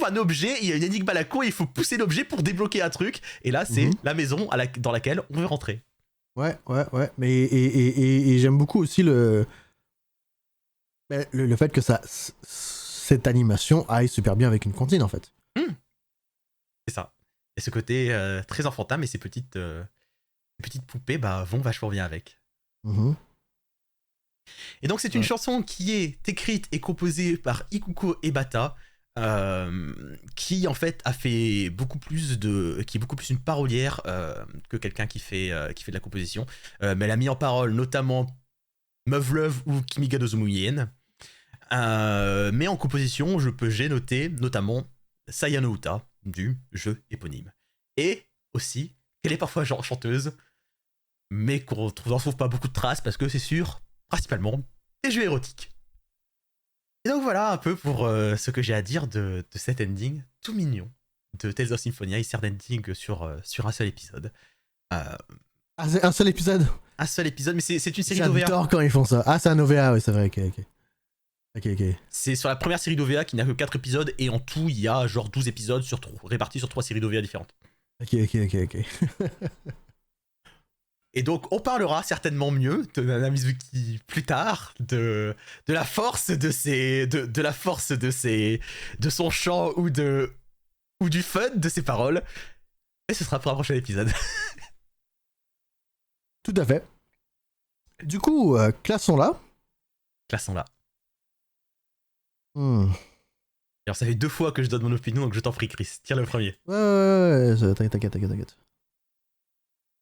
un objet, il y a une énigme à la con et il faut pousser l'objet pour débloquer un truc. Et là, c'est la maison dans laquelle on veut rentrer. Ouais. Mais et j'aime beaucoup aussi le fait que cette animation aille super bien avec une comptine en fait. C'est ça. Et ce côté très enfantin, mais ces petites poupées vont vachement bien avec. Et donc c'est une chanson qui est écrite et composée par Ikuko Ebata, qui en fait qui est beaucoup plus une parolière que quelqu'un qui fait de la composition. Mais elle a mis en parole notamment Muv Love ou Kimiga no Zumuien. Mais en composition, j'ai noté notamment Sayano Uta du jeu éponyme. Et aussi qu'elle est parfois chanteuse, mais qu'on n'en trouve pas beaucoup de traces parce que c'est sur, principalement, des jeux érotiques. Et donc voilà un peu pour ce que j'ai à dire de cet ending tout mignon de Tales of Symphonia, insert ending sur un seul épisode. C'est un seul épisode. Un seul épisode, mais c'est une série d'OVA. J'adore quand ils font ça. Ah, c'est un OVA, oui, c'est vrai, ok. C'est sur la première série d'OVA qui n'a que 4 épisodes, et en tout, il y a genre 12 épisodes répartis sur 3 séries d'OVA différentes. Ok. Et donc, on parlera certainement mieux de Nana Mizuki plus tard, de la force de son chant ou du fun de ses paroles. Et ce sera pour un prochain épisode. Tout à fait. Du coup, classons-la. Alors, ça fait 2 fois que je donne mon opinion, donc je t'en prie, Chris. Tire le premier. Ouais, t'inquiète.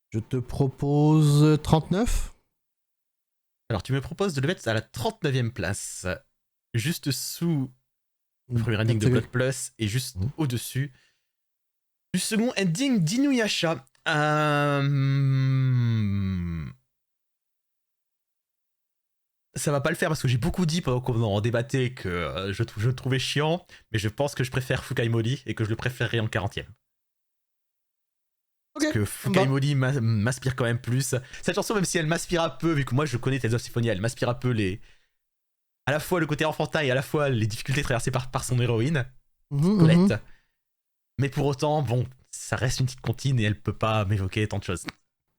Je te propose 39. Alors, tu me proposes de le mettre à la 39e place, juste sous le premier ending de Blood Plus et juste au-dessus du second ending d'Inuyasha. Ça va pas le faire parce que j'ai beaucoup dit pendant qu'on en débattait que je le trouvais chiant, mais je pense que je préfère Fukai Mori et que je le préférerais en 40e. Ok. Parce que Fukai Mori m'inspire quand même plus. Cette chanson, même si elle m'inspire un peu, vu que moi je connais Tales of Symphonia, elle m'inspire un peu à la fois le côté enfantin et à la fois les difficultés traversées par son héroïne, Colette. Mais pour autant, bon, ça reste une petite comptine et elle peut pas m'évoquer tant de choses.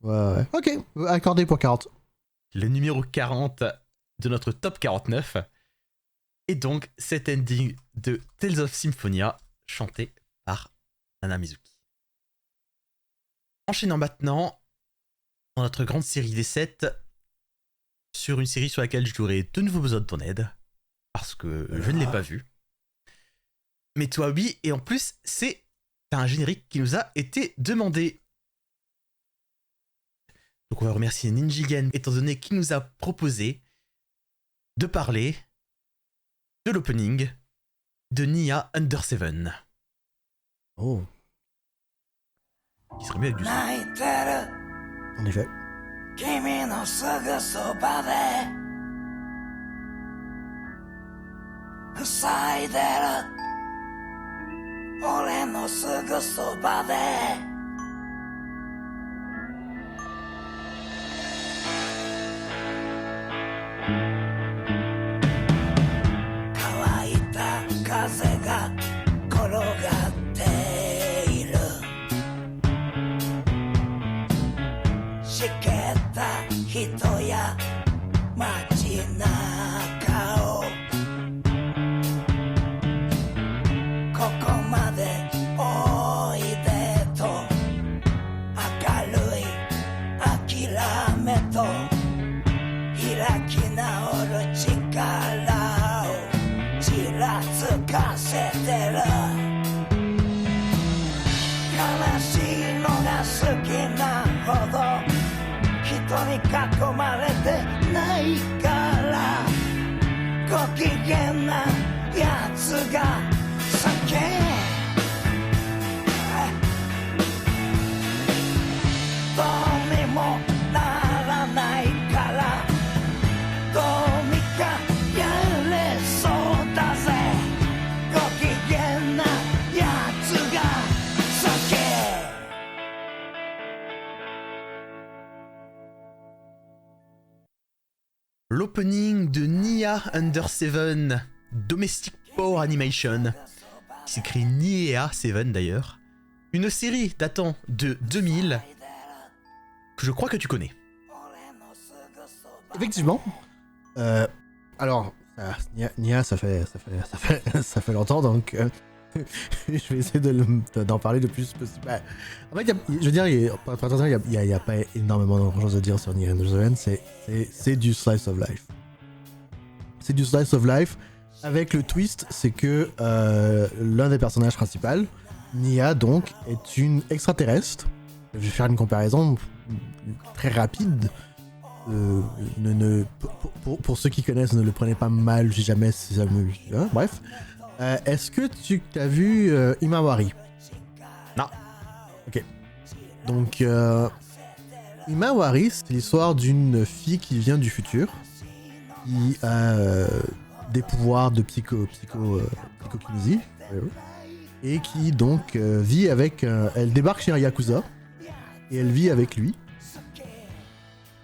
Ouais. Ok, accordé pour 40. Le numéro 40 de notre top 49 est donc cet ending de Tales of Symphonia chanté par Nana Mizuki. Enchaînant maintenant dans notre grande série des 7 sur une série sur laquelle j'aurais de nouveau besoin de ton aide parce que je ne l'ai pas vue. Mais toi oui, et en plus c'est un générique qui nous a été demandé. Donc on va remercier Ninjigen étant donné qu'il nous a proposé de parler de l'opening de Nia Under Seven. Oh. Qui serait mieux avec du son. En effet. 君のすぐそばで塞いでる俺のすぐそばで乾いた風が転がっているしけた人や街中をここまでおいでと明るい諦めと開き直る力をちらつかせてる悲しいのが好きなほど人に囲まれてないからご機嫌なやつが酒どうにもならないからどうにかやれそうだぜご機嫌なやつが酒L'opening de Nia Under Seven Domestic Power Animation, qui s'écrit Nia 7 d'ailleurs, une série datant de 2000 que je crois que tu connais. Effectivement. Alors, Nia, ça fait longtemps, donc je vais essayer d'en parler le plus possible. Bah, en fait, je veux dire, il n'y a pas énormément de choses à dire sur Nia Under Seven, c'est du slice of life. C'est du slice of life, avec le twist, c'est que l'un des personnages principaux, Nia donc, est une extraterrestre. Je vais faire une comparaison très rapide. Pour ceux qui connaissent, ne le prenez pas mal, si jamais ça me... Hein, bref. Est-ce que tu as vu Himawari? Non. Ok. Donc, Himawari, c'est l'histoire d'une fille qui vient du futur, qui a des pouvoirs de psychokinésie, et qui donc vit avec... elle débarque chez un Yakuza, et elle vit avec lui.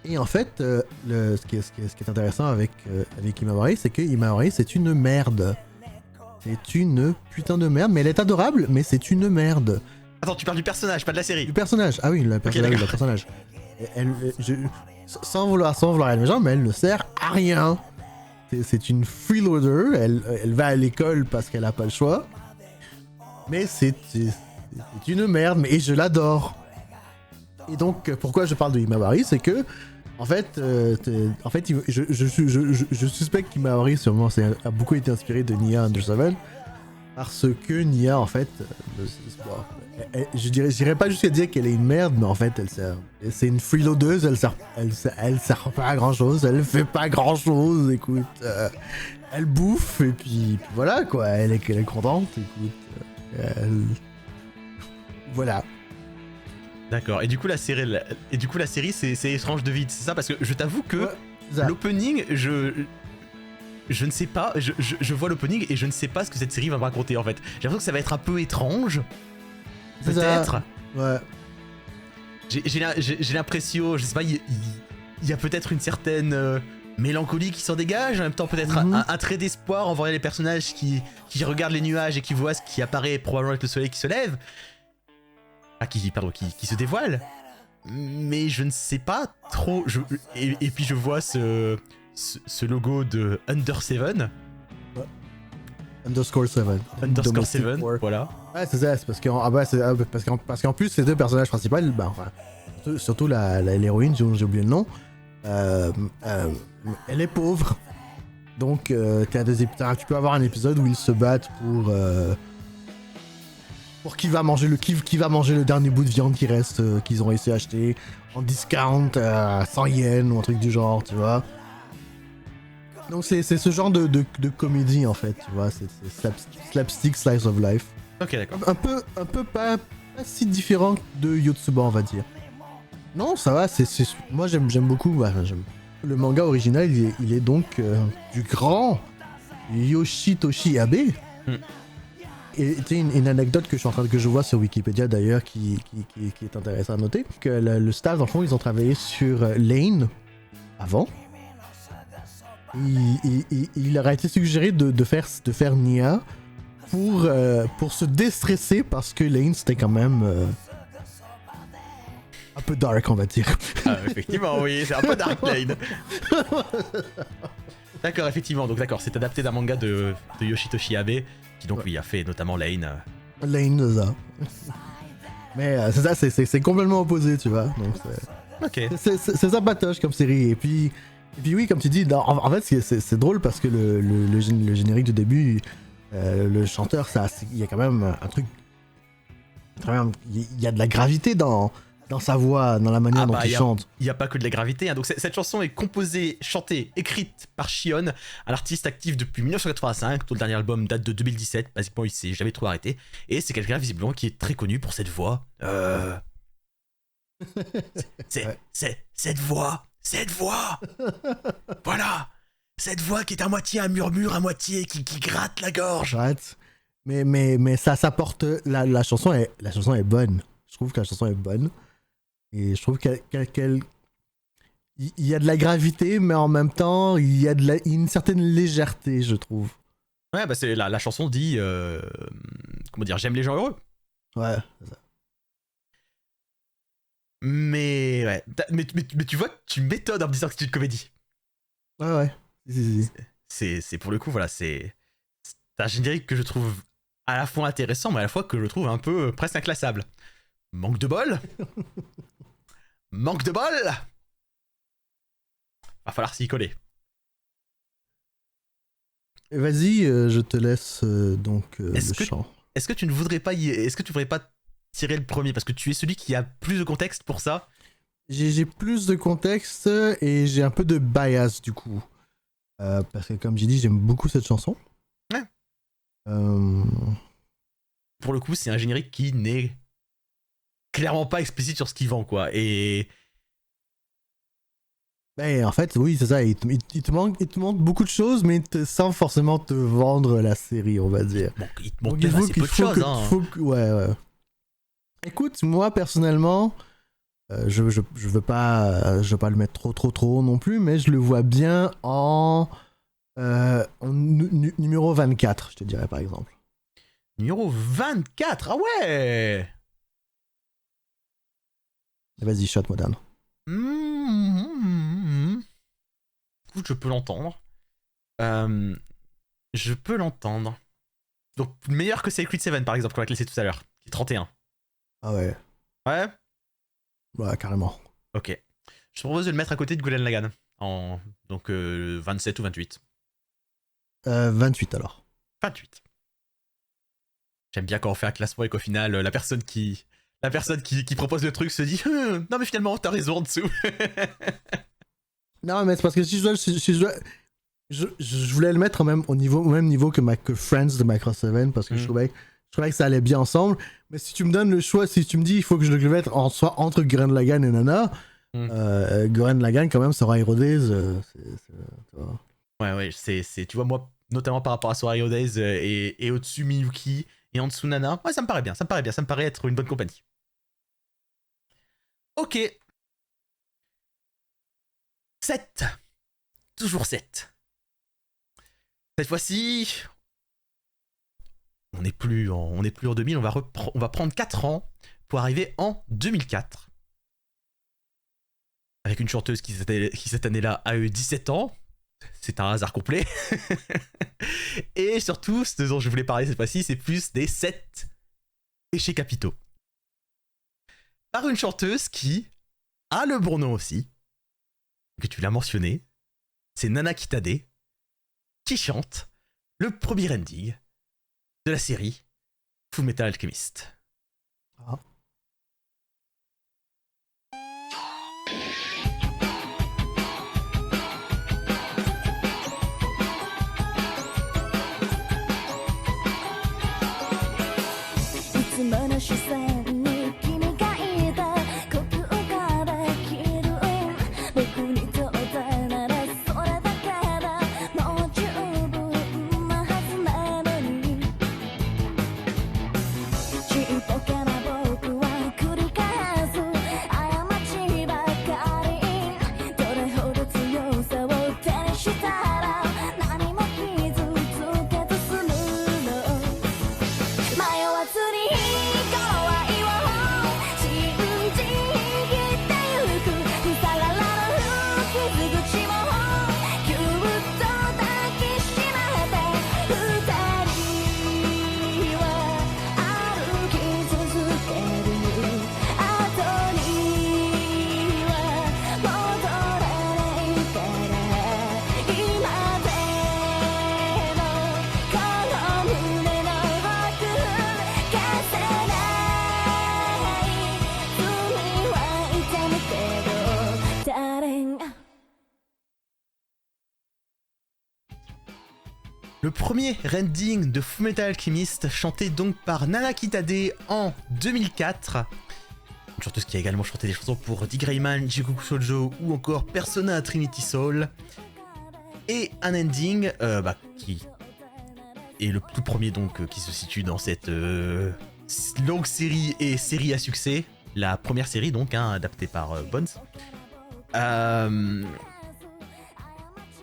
Et en fait, ce qui est intéressant avec Himawari, c'est que Himawari, c'est une merde. C'est une putain de merde, mais elle est adorable, mais c'est une merde. Attends, tu parles du personnage, pas de la série. Du personnage, ah oui, le personnage. Sans vouloir être méchant, mais elle ne sert à rien. C'est une freeloader, elle va à l'école parce qu'elle a pas le choix. Mais c'est une merde, et je l'adore. Et donc, pourquoi je parle de Himawari, c'est que, en fait, je suspecte qu'Himawari sûrement a beaucoup été inspiré de Nia Under Seven, Parce que Nia, en fait, bon, je dirais pas jusqu'à dire qu'elle est une merde, mais en fait, c'est une freeloadeuse, elle sert pas à grand chose, elle fait pas grand chose, écoute. Elle bouffe, et puis voilà, quoi, elle est contente, écoute. Voilà. D'accord. Et du coup, la série, c'est étrange de vide, c'est ça? Parce que je t'avoue que Ouais, ça. l'opening, je ne sais pas, je vois l'opening et je ne sais pas ce que cette série va me raconter en fait. J'ai l'impression que ça va être un peu étrange. C'est ça. Peut-être. Ouais. J'ai l'impression, je sais pas, il y a peut-être une certaine mélancolie qui s'en dégage, en même temps peut-être un trait d'espoir en voyant les personnages qui regardent les nuages et qui voient ce qui apparaît probablement avec le soleil qui se lève. Ah, qui se dévoile. Mais je ne sais pas trop. Et puis je vois ce logo de Under 7. Underscore 7. Underscore Domestic 7, War. voilà. Ouais, c'est ça, c'est parce qu'en plus, ces deux personnages principaux, bah, enfin, surtout l'héroïne, j'ai oublié le nom, elle est pauvre. Donc, tu peux avoir un épisode où ils se battent pour qui va manger le dernier bout de viande qui reste, qu'ils ont réussi à acheter en discount à 100 yens ou un truc du genre, tu vois. Donc c'est ce genre de comédie en fait, tu vois, c'est slapstick slice of life. Ok, d'accord. Un peu pas si différent de Yotsuba, on va dire. Non, ça va, moi j'aime beaucoup. Bah, le manga original, il est donc du grand Yoshitoshi Abe. Et tu sais, une anecdote que je vois sur Wikipédia d'ailleurs qui est intéressante à noter, que le staff, en fond, ils ont travaillé sur Lane avant. Il leur a été suggéré de faire Nia pour se déstresser parce que Lane c'était quand même un peu dark, on va dire. Ah, effectivement, oui, c'est un peu Dark Lane. D'accord, effectivement, donc d'accord, c'est adapté d'un manga de Yoshitoshi Abe, qui donc oui a fait notamment Lane. Lane, ça. Mais c'est ça, c'est complètement opposé, tu vois. Donc Ok. c'est sympatoche comme série. Et puis oui, comme tu dis, en fait c'est drôle parce que le générique du début, le chanteur, il y a quand même un truc. Il y a de la gravité dans sa voix, dans la manière dont il chante. Il n'y a pas que de la gravité, hein. Donc cette chanson est composée, chantée, écrite par Shion, un artiste actif depuis 1985, dont le dernier album date de 2017, basiquement il s'est jamais trop arrêté, et c'est quelqu'un visiblement qui est très connu pour cette voix. Cette voix voilà, cette voix qui est à moitié un murmure, à moitié qui gratte la gorge. Right. Mais ça porte, la chanson est bonne. Je trouve que la chanson est bonne. Et je trouve qu'il y a de la gravité, mais en même temps, il y a une certaine légèreté, je trouve. Ouais, bah c'est la chanson dit, comment dire, j'aime les gens heureux. Ouais, c'est ça. Mais ouais, mais tu vois, tu m'étonnes en me disant que c'est une comédie. Ouais. Si. C'est pour le coup, voilà, c'est un générique que je trouve à la fois intéressant, mais à la fois que je trouve un peu presque inclassable. Manque de bol. Manque de bol. Va falloir s'y coller. Vas-y, je te laisse donc le chant. Est-ce que tu ne voudrais pas tirer le premier parce que tu es celui qui a plus de contexte pour ça? J'ai plus de contexte et j'ai un peu de bias du coup. Parce que comme j'ai dit, j'aime beaucoup cette chanson. Ouais. Pour le coup, c'est un générique qui n'est clairement pas explicite sur ce qu'il vend, quoi. Et ben, en fait, oui, c'est ça. Il te montre beaucoup de choses, mais sans forcément te vendre la série, on va dire. bon, il te montre assez peu de choses, hein. Ouais. Écoute, moi, personnellement, je veux pas le mettre trop non plus, mais je le vois bien en numéro 24, je te dirais, par exemple. Numéro 24, ah ouais. Vas-y, shot moderne. Écoute, je peux l'entendre. Donc, meilleur que Sacred 7, par exemple, qu'on a classé tout à l'heure, qui est 31. Ah ouais. Ouais. Ouais, carrément. Ok. Je te propose de le mettre à côté de Gurren Lagann. Donc 27 ou 28. 28 alors. 28. J'aime bien quand on fait un classement et qu'au final, la personne qui propose le truc se dit non mais finalement t'as raison en dessous. Non, mais c'est parce que si je voulais le mettre au même niveau que Friends de Macross 7 parce que je trouvais que ça allait bien ensemble. Mais si tu me donnes le choix, si tu me dis il faut que je le mette soit entre Gurren Lagann et Nana, Gurren Lagann quand même sera Hero Days. Ouais, tu vois, moi, notamment par rapport à Sora Hero Days et au-dessus Miyuki et en dessous Nana, ouais, ça me paraît bien, ça me paraît être une bonne compagnie. Ok. 7. Toujours 7. Cette fois-ci, on n'est plus en 2000, on va prendre 4 ans pour arriver en 2004. Avec une chanteuse qui cette année-là a eu 17 ans. C'est un hasard complet. Et surtout, ce dont je voulais parler cette fois-ci, c'est plus des 7 péchés capitaux. Par une chanteuse qui a le bon nom aussi, que tu l'as mentionné, c'est Nana Kitade, qui chante le premier ending de la série Fullmetal Alchemist. Ah. Le premier ending de Fullmetal Alchemist, chanté donc par Nana Kitade en 2004. Une chanteuse qui a également chanté des chansons pour Dick Grayman, Jikoku Shoujo ou encore Persona Trinity Soul. Et un ending qui est le tout premier donc qui se situe dans cette longue série et série à succès. La première série donc, adaptée par Bones.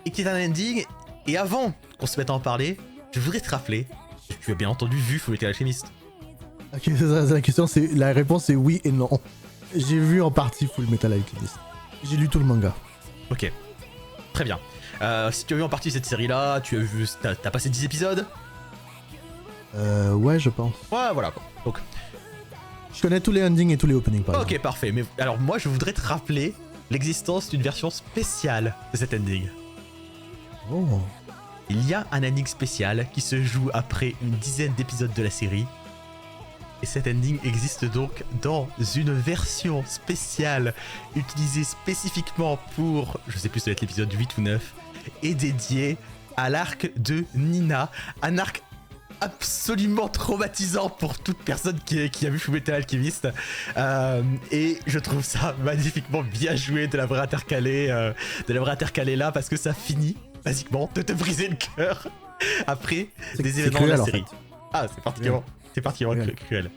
Et qui est un ending. Et avant qu'on se mette à en parler, je voudrais te rappeler que tu as bien entendu vu Fullmetal Alchemist. Ok, c'est ça, la question, la réponse c'est oui et non. J'ai vu en partie Fullmetal Alchemist. J'ai lu tout le manga. Ok, très bien. Si tu as vu en partie cette série-là, t'as passé 10 épisodes? Ouais, je pense. Ouais, voilà. Donc, je connais tous les endings et tous les openings, par exemple. Ok, parfait. Mais alors moi, je voudrais te rappeler l'existence d'une version spéciale de cet ending. Oh. Il y a un ending spécial qui se joue après une dizaine d'épisodes de la série. Et cet ending existe donc dans une version spéciale utilisée spécifiquement pour, je sais plus, ça doit être l'épisode 8 ou 9, et dédié à l'arc de Nina, un arc absolument traumatisant pour toute personne qui a vu Fullmetal Alchemist. Et je trouve ça magnifiquement bien joué de l'avoir intercalé là, parce que ça finit basiquement de te briser le cœur après des événements de la série. En fait. Ah, c'est particulièrement cruel.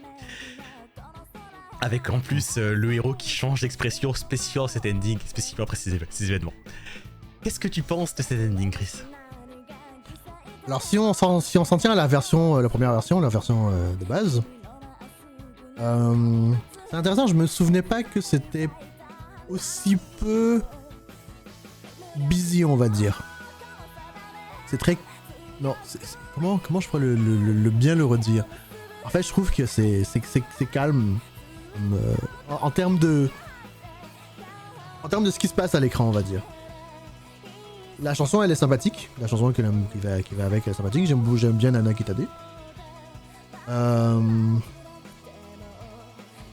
Avec en plus le héros qui change d'expression spécifiquement cet ending, spécifiquement après ces événements. Qu'est-ce que tu penses de cet ending, Chris? Alors si on s'en tient à la première version, la version de base, c'est intéressant, je me souvenais pas que c'était aussi peu busy, on va dire. C'est très... Non, comment je pourrais le bien le redire? En fait, je trouve que c'est calme en termes de ce qui se passe à l'écran, on va dire. La chanson, elle est sympathique. La chanson qui va avec, elle est sympathique. J'aime bien Nana Kitade.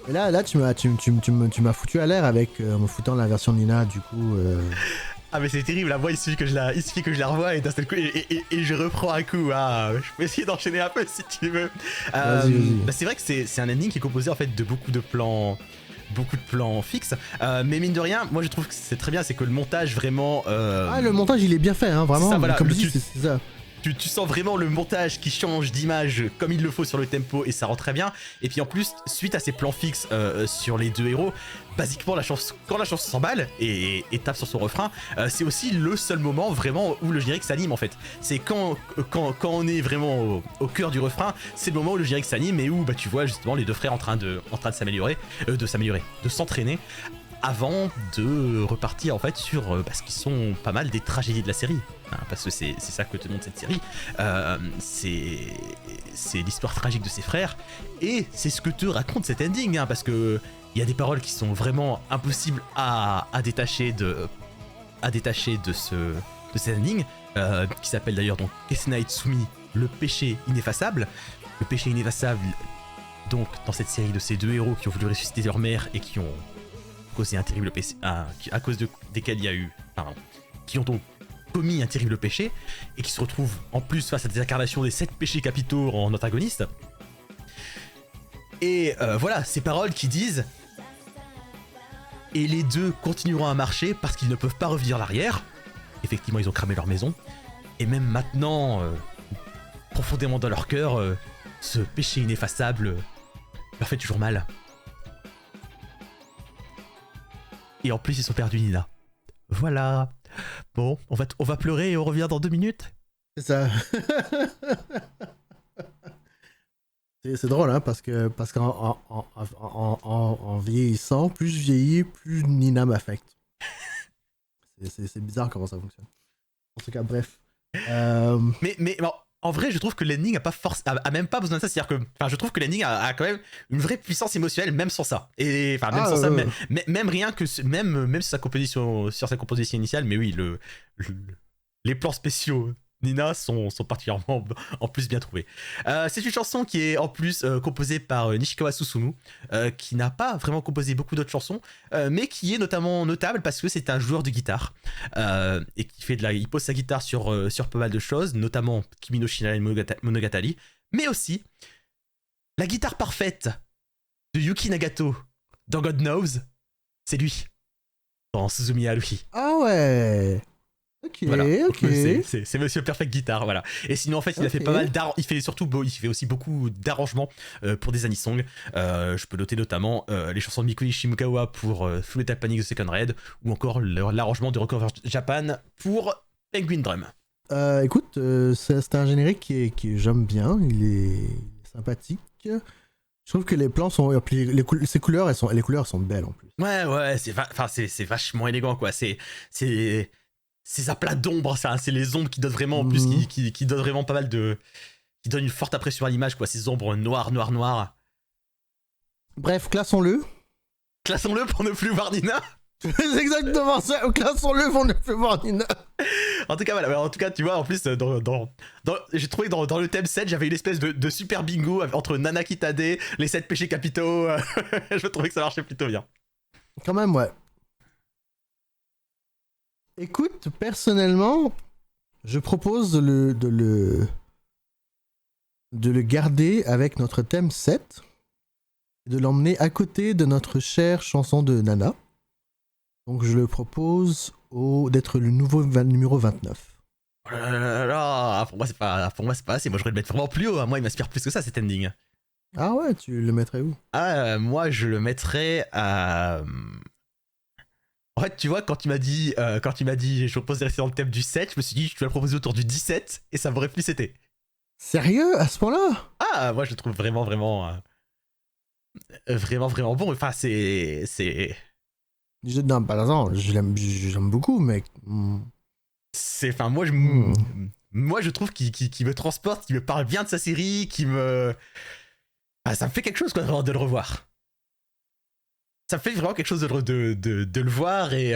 Et là, tu m'as foutu à l'air avec en me foutant la version de Nina, du coup. Ah mais c'est terrible, là, moi il suffit que je la revoie et d'un seul coup et je reprends un coup. Ah, je peux essayer d'enchaîner un peu si tu veux. Vas-y. Bah, c'est vrai que c'est un ending qui est composé en fait de beaucoup de plans fixes, mais mine de rien, moi je trouve que c'est très bien, c'est que le montage vraiment. Ah, le montage il est bien fait, hein, vraiment. Ça, voilà, comme je dis, c'est ça. Tu sens vraiment le montage qui change d'image comme il le faut sur le tempo et ça rend très bien. Et puis en plus, suite à ces plans fixes sur les deux héros, basiquement quand la chanson s'emballe et tape sur son refrain, c'est aussi le seul moment vraiment où le générique s'anime en fait. C'est quand on est vraiment au cœur du refrain, c'est le moment où le générique s'anime et où bah, tu vois justement les deux frères en train de de s'entraîner avant de repartir en fait sur ce qui sont pas mal des tragédies de la série, hein, parce que c'est ça que te montre cette série. C'est l'histoire tragique de ses frères et c'est ce que te raconte cet ending, hein, parce que il y a des paroles qui sont vraiment impossibles à détacher de cet ending, qui s'appelle d'ailleurs donc Kesena Itsumi, le péché ineffaçable. Le péché ineffaçable, donc dans cette série de ces deux héros qui ont voulu ressusciter leur mère et qui ont causé un terrible péché, à cause desquels il y a eu, qui ont donc commis un terrible péché et qui se retrouvent en plus face à des incarnations des 7 péchés capitaux en antagonistes. Et voilà, ces paroles qui disent « Et les deux continueront à marcher parce qu'ils ne peuvent pas revenir l'arrière. » Effectivement, ils ont cramé leur maison. Et même maintenant, profondément dans leur cœur, ce péché ineffaçable leur fait toujours mal. Et en plus, ils ont perdu Nina. Voilà. Bon, on va pleurer et on revient dans 2 minutes. C'est ça. c'est drôle, hein, parce qu'en vieillissant, plus je vieillis, plus Nina m'affecte. C'est bizarre comment ça fonctionne. En tout cas, bref. Mais bon, en vrai, je trouve que l'ending a même pas besoin de ça. C'est-à-dire que, je trouve que l'ending a quand même une vraie puissance émotionnelle, même sans ça. Et même sans ça, même rien que même sur sa composition initiale. Mais oui, les plans spéciaux Nina sont particulièrement en plus bien trouvés. C'est une chanson qui est en plus composée par Nishikawa Susumu, qui n'a pas vraiment composé beaucoup d'autres chansons, mais qui est notamment notable parce que c'est un joueur de guitare et qui il pose sa guitare sur pas mal de choses, notamment Kimi no Shinai Monogatari, mais aussi la guitare parfaite de Yuki Nagato dans God Knows, c'est lui dans Suzumi Haruhi. Ah ouais. Ok, voilà. ok. C'est Monsieur Perfect Guitar, voilà. Et sinon, en fait, il a fait pas mal il fait aussi beaucoup d'arrangements pour des anisongs. Je peux noter notamment les chansons de Mikuni Shimukawa pour Full Metal Panic The Second Raid, ou encore l'arrangement de Rock Over Japan pour Penguin Drum. Écoute, c'est un générique qui j'aime bien, il est sympathique. Je trouve que les plans sont, les couleurs les couleurs sont belles en plus. Ouais, c'est vachement élégant quoi. C'est ces aplats d'ombre, c'est les ombres qui donnent vraiment en plus, qui donnent vraiment pas mal de, qui donnent une forte impression à l'image quoi. Ces ombres noires. Bref, classons-le pour ne plus voir Nina. C'est exactement ça, classons-le pour ne plus voir Nina. En tout cas, voilà. En tout cas, tu vois, en plus, j'ai trouvé dans le thème 7, j'avais une espèce de super bingo entre Nana Kitade, les 7 péchés capitaux. Je trouvais que ça marchait plutôt bien. Quand même, ouais. Écoute, personnellement, je propose de le garder avec notre thème 7 et de l'emmener à côté de notre chère chanson de Nana. Donc je le propose d'être le nouveau numéro 29. Oh là là, pour moi c'est pas assez, moi je voudrais le mettre vraiment plus haut, moi il m'inspire plus que ça cet ending. Ah ouais, tu le mettrais où? Moi je le mettrais à... En fait, tu vois, quand tu m'as dit je propose de rester dans le thème du 7, je me suis dit tu vas le proposer autour du 17 et ça m'aurait plus été. Sérieux, à ce point-là? Ah, moi je le trouve vraiment bon. Enfin, Non, pas attends, je l'aime beaucoup, mais... Enfin, moi je trouve qu'il me transporte, qu'il me parle bien de sa série, ça me fait quelque chose quoi, de le revoir. Ça me fait vraiment quelque chose de le voir et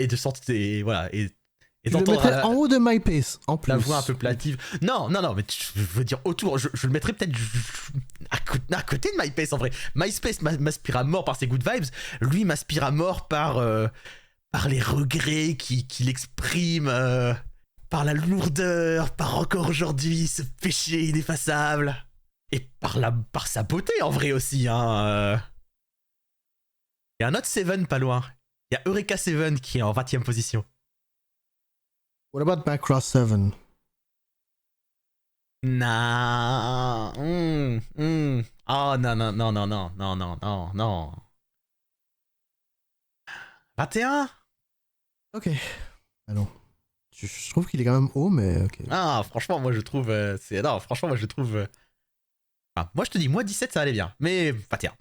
de sentir, et voilà, et Et Je le d'entendre mettrais en haut de MySpace, en plus. la voix un peu plaintive. Non, mais je veux dire autour. Je le mettrais peut-être à côté de MySpace en vrai. MySpace m'aspire à mort par ses good vibes. Lui m'aspire à mort par les regrets qu'il exprime, par la lourdeur, par encore aujourd'hui ce péché ineffaçable. Et par sa beauté en vrai aussi. Hein. Il y a un autre Seven pas loin. Il y a Eureka Seven qui est en 20ème position. What about Macross 7? Non. Oh non. 21. Ok. Allons. Je trouve qu'il est quand même haut, mais ok. Ah, franchement, moi je trouve. Franchement, moi je trouve. Moi je te dis, moi 17 ça allait bien. Mais 21.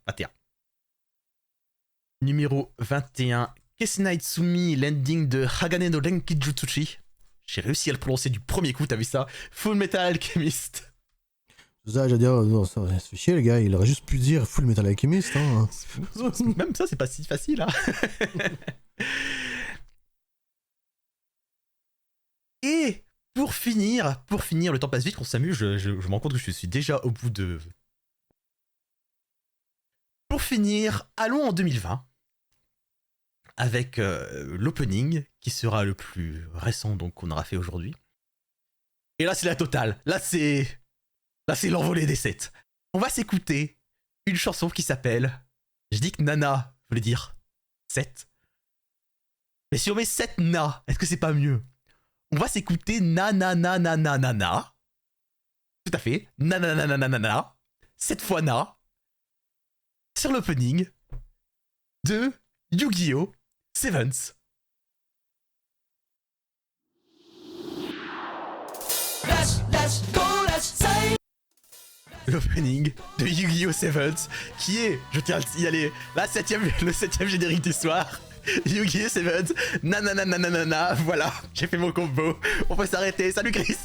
Numéro 21. Kessenai Tsumi, l'ending de Hagane no Renkijutsuchi. J'ai réussi à le prononcer du premier coup, t'as vu ça? Full Metal Alchemist. Ça, j'allais dire, non, ça se fait chier, les gars. Il aurait juste pu dire Full Metal Alchemist. Hein. Même ça, c'est pas si facile. Hein. Et pour finir, le temps passe vite, qu'on s'amuse. Je me rends compte que je suis déjà au bout de. Pour finir, allons en 2020. Avec l'opening qui sera le plus récent donc qu'on aura fait aujourd'hui. Et là c'est la totale. Là c'est l'envolée des 7. On va s'écouter une chanson qui s'appelle. Je dis que Nana voulait dire 7. Mais si on met 7 na, est-ce que c'est pas mieux? On va s'écouter na. Tout à fait. Na. 7 fois na. Sur l'opening de Yu-Gi-Oh! Sevens. L'opening de Yu-Gi-Oh! Sevens, qui est, je tiens à le signaler, le 7ème générique du soir. Yu-Gi-Oh! Sevens, nanana, voilà, j'ai fait mon combo. On peut s'arrêter, salut Chris!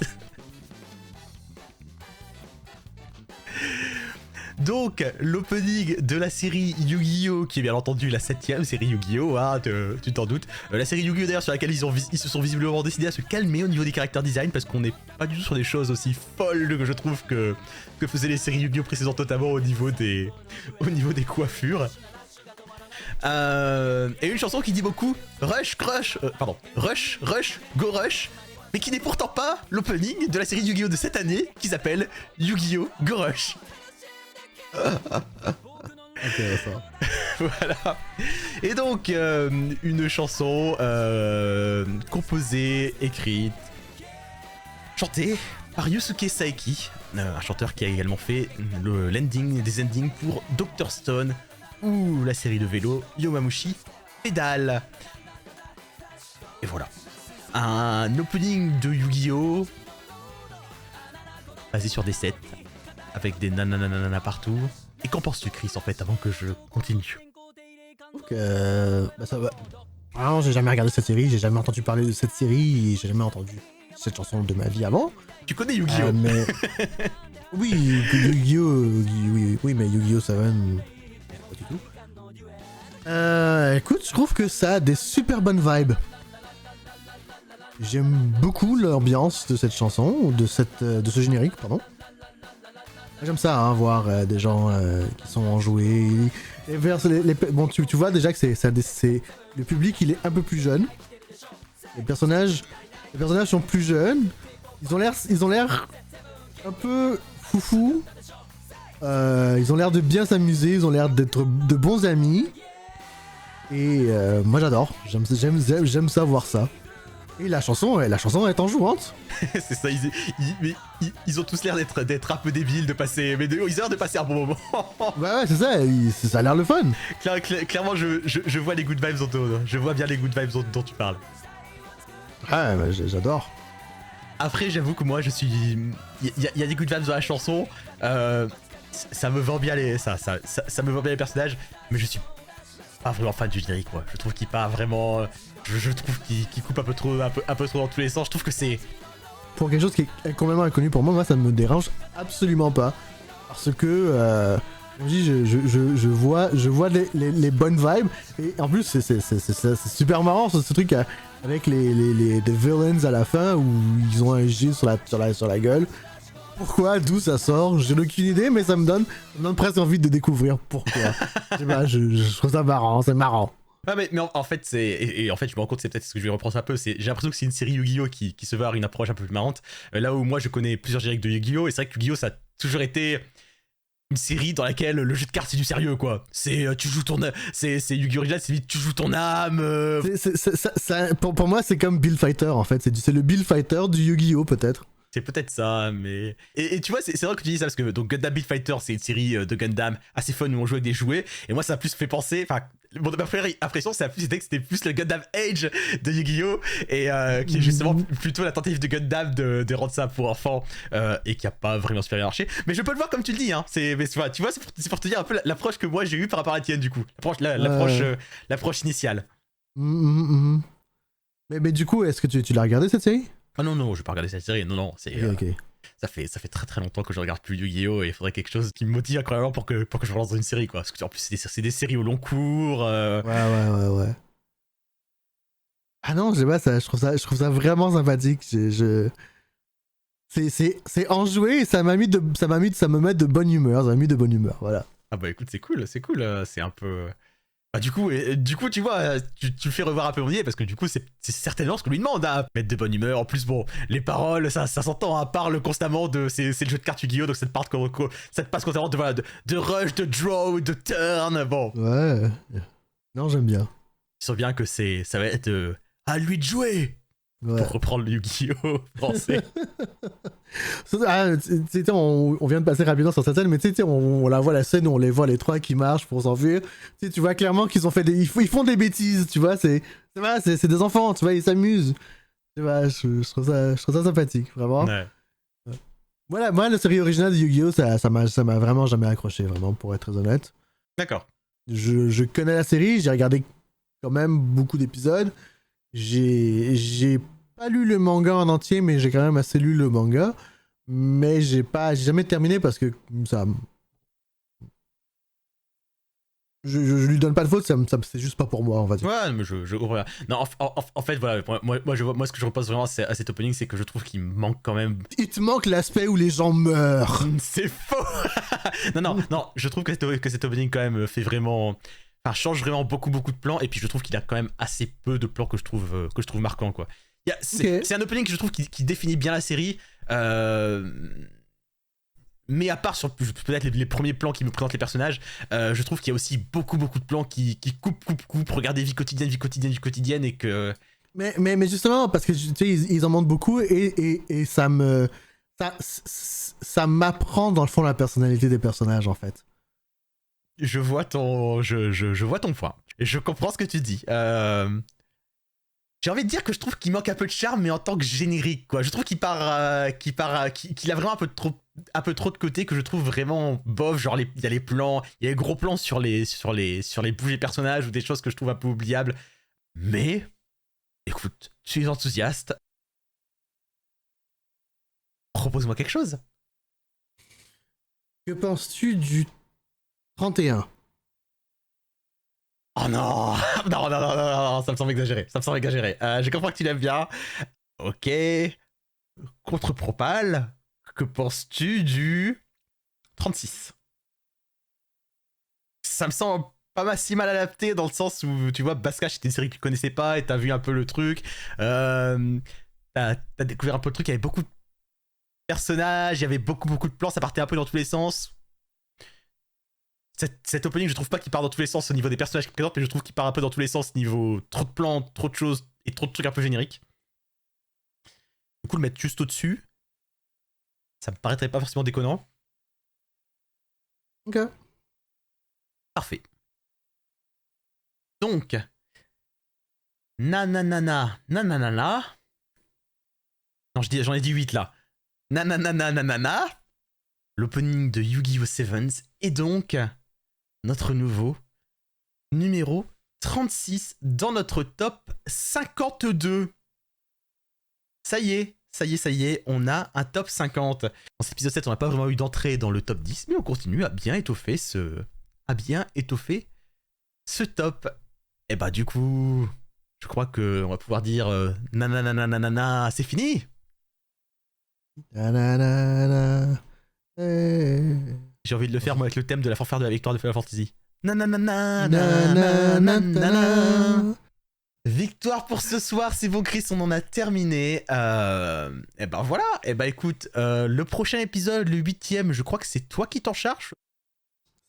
Donc, l'opening de la série Yu-Gi-Oh! Qui est bien entendu la 7ème série Yu-Gi-Oh! Hein, tu t'en doutes. La série Yu-Gi-Oh! D'ailleurs sur laquelle ils se sont visiblement décidés à se calmer au niveau des character design parce qu'on n'est pas du tout sur des choses aussi folles que je trouve que faisaient les séries Yu-Gi-Oh! Précédentes, notamment au niveau des coiffures. Et une chanson qui dit beaucoup Rush, Go Rush, mais qui n'est pourtant pas l'opening de la série Yu-Gi-Oh! De cette année qui s'appelle Yu-Gi-Oh! Go Rush. Intéressant. Voilà. Et donc, une chanson composée, écrite, chantée par Yusuke Saeki, un chanteur qui a également fait des endings pour Dr. Stone ou la série de vélo Yomamushi Pedal. Et voilà. Un opening de Yu-Gi-Oh! Basé sur des sets. Avec des nananana partout. Et qu'en penses-tu, Chris, en fait, avant que je continue? Donc, bah ça va. Alors, j'ai jamais regardé cette série, j'ai jamais entendu parler de cette série, et j'ai jamais entendu cette chanson de ma vie avant. Tu connais Yu-Gi-Oh! Mais... oui, Yu-Gi-Oh! Oui, mais Yu-Gi-Oh! 7, pas du tout. Écoute, je trouve que ça a des super bonnes vibes. J'aime beaucoup l'ambiance de cette chanson, de ce générique, pardon. J'aime ça, hein, voir des gens qui sont enjoués. Et vers bon, tu vois déjà que c'est le public, il est un peu plus jeune. Les personnages sont plus jeunes. Ils ont l'air un peu foufou. Ils ont l'air de bien s'amuser. Ils ont l'air d'être de bons amis. Et moi j'adore. J'aime ça, voir ça. Et la chanson est enjouante. C'est ça, ils ont tous l'air d'être un peu débiles, de passer. Mais ils ont l'air de passer un bon moment. Ouais, c'est ça, ça a l'air le fun. Clairement, je vois les good vibes je vois bien les good vibes dont tu parles. Ouais, bah, j'adore. Après, j'avoue que moi, je suis. Il y a des good vibes dans la chanson. Ça me vend bien ça me vend bien les personnages, mais je suis pas vraiment fan du générique, moi. Je trouve qu'il part vraiment. Je trouve qu'il coupe un peu trop dans tous les sens. Je trouve que c'est. Pour quelque chose qui est complètement inconnu pour moi, ça ne me dérange absolument pas. Parce que, comme je dis, je vois les bonnes vibes. Et en plus, c'est super marrant ce truc avec des villains à la fin où ils ont un G sur la gueule. Pourquoi, d'où ça sort, j'ai aucune idée, mais ça me donne presque envie de découvrir pourquoi. Je sais pas, je trouve ça marrant, c'est marrant. Ah mais en fait c'est et en fait je me rends compte c'est peut-être ce que je vais reprendre un peu, c'est j'ai l'impression que c'est une série Yu-Gi-Oh qui se veut avoir une approche un peu plus marrante, là où moi je connais plusieurs génériques de Yu-Gi-Oh et c'est vrai que Yu-Gi-Oh ça a toujours été une série dans laquelle le jeu de cartes c'est du sérieux quoi, c'est tu joues ton c'est Yu-Gi-Oh original, c'est tu joues ton âme pour moi c'est comme Bill Fighter en fait, c'est le Bill Fighter du Yu-Gi-Oh peut-être. C'est peut-être ça, mais... Et tu vois, c'est vrai que tu dis ça, parce que donc Gundam Beat Fighter, c'est une série de Gundam assez fun où on joue avec des jouets, et moi ça a plus fait penser... Enfin, ma première impression, c'était que c'était plus le Gundam Age de Yu-Gi-Oh! Et qui est justement plutôt la tentative de Gundam de rendre ça pour enfants, et qui a pas vraiment super bien marché. Mais je peux le voir comme tu le dis, hein. Mais tu vois, c'est pour te dire un peu l'approche que moi j'ai eue par rapport à Etienne, du coup. L'approche initiale. Mais du coup, est-ce que tu l'as regardé cette série? Ah non, je vais pas regarder cette série, non, c'est... Ok. Ça fait très très longtemps que je regarde plus Yu-Gi-Oh! Et il faudrait quelque chose qui me motive incroyablement pour que je me lance dans une série, quoi. Parce que en plus, c'est des séries au long cours. Ouais. Ah non, je sais pas, je trouve ça vraiment sympathique. C'est enjoué et ça me met de bonne humeur. Ça m'a mis de bonne humeur, voilà. Ah bah écoute, c'est cool. C'est un peu... Bah du coup, tu vois, tu fais revoir un peu mon idée parce que du coup c'est certainement ce qu'on lui demande à mettre de bonne humeur. En plus bon, les paroles ça s'entend, hein, parle constamment de c'est le jeu de cartes Yu-Gi-Oh, donc ça te passe constamment de rush, de draw, de turn, bon. Ouais. Non, j'aime bien. Tu sens bien que ça va être à lui de jouer. Ouais. Pour reprendre le Yu-Gi-Oh français. On vient de passer rapidement sur cette scène, mais on la voit la scène où on les voit les trois qui marchent pour s'enfuir. Tu vois clairement qu'ils ont fait ils font des bêtises, tu vois, c'est des enfants, tu vois, ils s'amusent. Tu vois, je trouve ça sympathique, vraiment. Ouais. Voilà, moi la série originale de Yu-Gi-Oh, ça m'a vraiment jamais accroché, vraiment, pour être très honnête. D'accord. Je connais la série, j'ai regardé quand même beaucoup d'épisodes. J'ai pas lu le manga en entier, mais j'ai quand même assez lu le manga. Mais j'ai jamais terminé parce que ça. Je lui donne pas de faute, c'est juste pas pour moi, on va dire. Ouais, mais non, en fait, voilà, moi ce que je repose vraiment à cet opening, c'est que je trouve qu'il manque quand même. Il te manque l'aspect où les gens meurent. C'est faux. non, je trouve que cet opening quand même fait vraiment. Enfin, change vraiment beaucoup de plans, et puis je trouve qu'il a quand même assez peu de plans que je trouve marquants, quoi. C'est un opening que je trouve qui définit bien la série, mais à part sur peut-être les premiers plans qui me présentent les personnages, je trouve qu'il y a aussi beaucoup de plans qui coupent, regardez vie quotidienne, et que... Mais justement, parce que tu sais, ils en montrent beaucoup, et ça m'apprend dans le fond la personnalité des personnages, en fait. Je vois ton point. Et je comprends ce que tu dis. J'ai envie de dire que je trouve qu'il manque un peu de charme, mais en tant que générique, quoi. Je trouve qu'il a vraiment un peu trop de côté que je trouve vraiment bof. Genre, il y a les plans, il y a les gros plans sur les bougies des personnages ou des choses que je trouve un peu oubliables. Mais, écoute, je suis enthousiaste. Propose-moi quelque chose. Que penses-tu du 31? Oh non, non, ça me semble exagéré. Je comprends que tu l'aimes bien. Ok. Contre Propal, que penses-tu du 36? Ça me semble pas mal si mal adapté dans le sens où, tu vois, Baskash c'était une série que tu connaissais pas et t'as vu un peu le truc. T'as découvert un peu le truc, il y avait beaucoup de personnages, il y avait beaucoup de plans, ça partait un peu dans tous les sens. Cet opening, je trouve pas qu'il part dans tous les sens au niveau des personnages qu'il présente, mais je trouve qu'il part un peu dans tous les sens niveau trop de plans, trop de choses et trop de trucs un peu génériques. Du coup, le mettre juste au-dessus, ça me paraîtrait pas forcément déconnant. Ok. Parfait. Donc, nanana. Non, j'en ai dit 8 là. Nanana. L'opening de Yu-Gi-Oh! Sevens est donc notre nouveau numéro 36 dans notre top 52. Ça y est, on a un top 50. Dans cet épisode 7, on n'a pas vraiment eu d'entrée dans le top 10, mais on continue à bien étoffer ce top. Et bah du coup, je crois qu'on va pouvoir dire nananananana, c'est fini. Nananana. J'ai envie de le faire moi avec le thème de la fanfare de la victoire de Final Fantasy. Nananana. Victoire pour ce soir, c'est bon Chris, on en a terminé. Et ben voilà, et ben écoute, le prochain épisode, le 8ème, je crois que c'est toi qui t'en charges.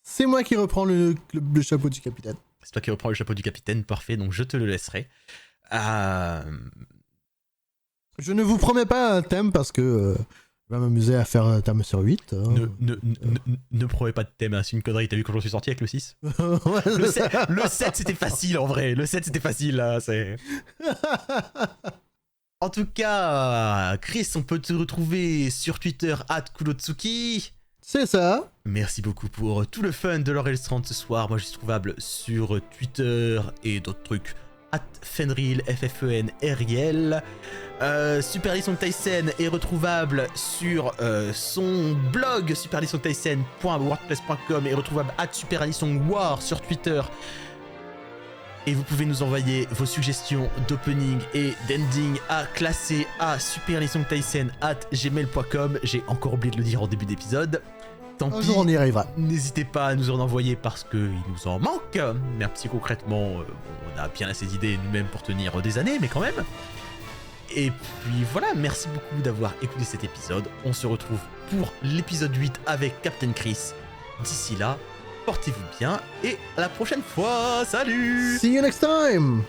C'est moi qui reprends le chapeau du capitaine. C'est toi qui reprends le chapeau du capitaine, parfait, donc je te le laisserai. Je ne vous promets pas un thème parce que je vais m'amuser à faire un thème sur 8. Ne promets pas de thème, hein, c'est une connerie, t'as vu quand j'en suis sorti avec le 6 Ouais, le 7 c'était facile en vrai, le 7 c'était facile là, c'est... En tout cas, Chris, on peut te retrouver sur Twitter @Kulotsuki. C'est ça. Merci beaucoup pour tout le fun de l'Orelstrand ce soir. Moi, je suis trouvable sur Twitter et d'autres trucs. @Fenril, FFENRIL. Super Lee Song Taisen est retrouvable sur son blog superleesongtaisen.wordpress.com et retrouvable @superalisongwar sur Twitter. Et vous pouvez nous envoyer vos suggestions d'opening et d'ending à classer à superleesongtaisen@gmail.com. J'ai encore oublié de le dire en début d'épisode. Tant Un pis, jour on y arrivera. n'hésitez pas à nous en envoyer parce qu'il nous en manque. Même si concrètement, on a bien assez d'idées nous-mêmes pour tenir des années, mais quand même. Et puis voilà, merci beaucoup d'avoir écouté cet épisode. On se retrouve pour l'épisode 8 avec Captain Chris. D'ici là, portez-vous bien et à la prochaine fois. Salut! See you next time.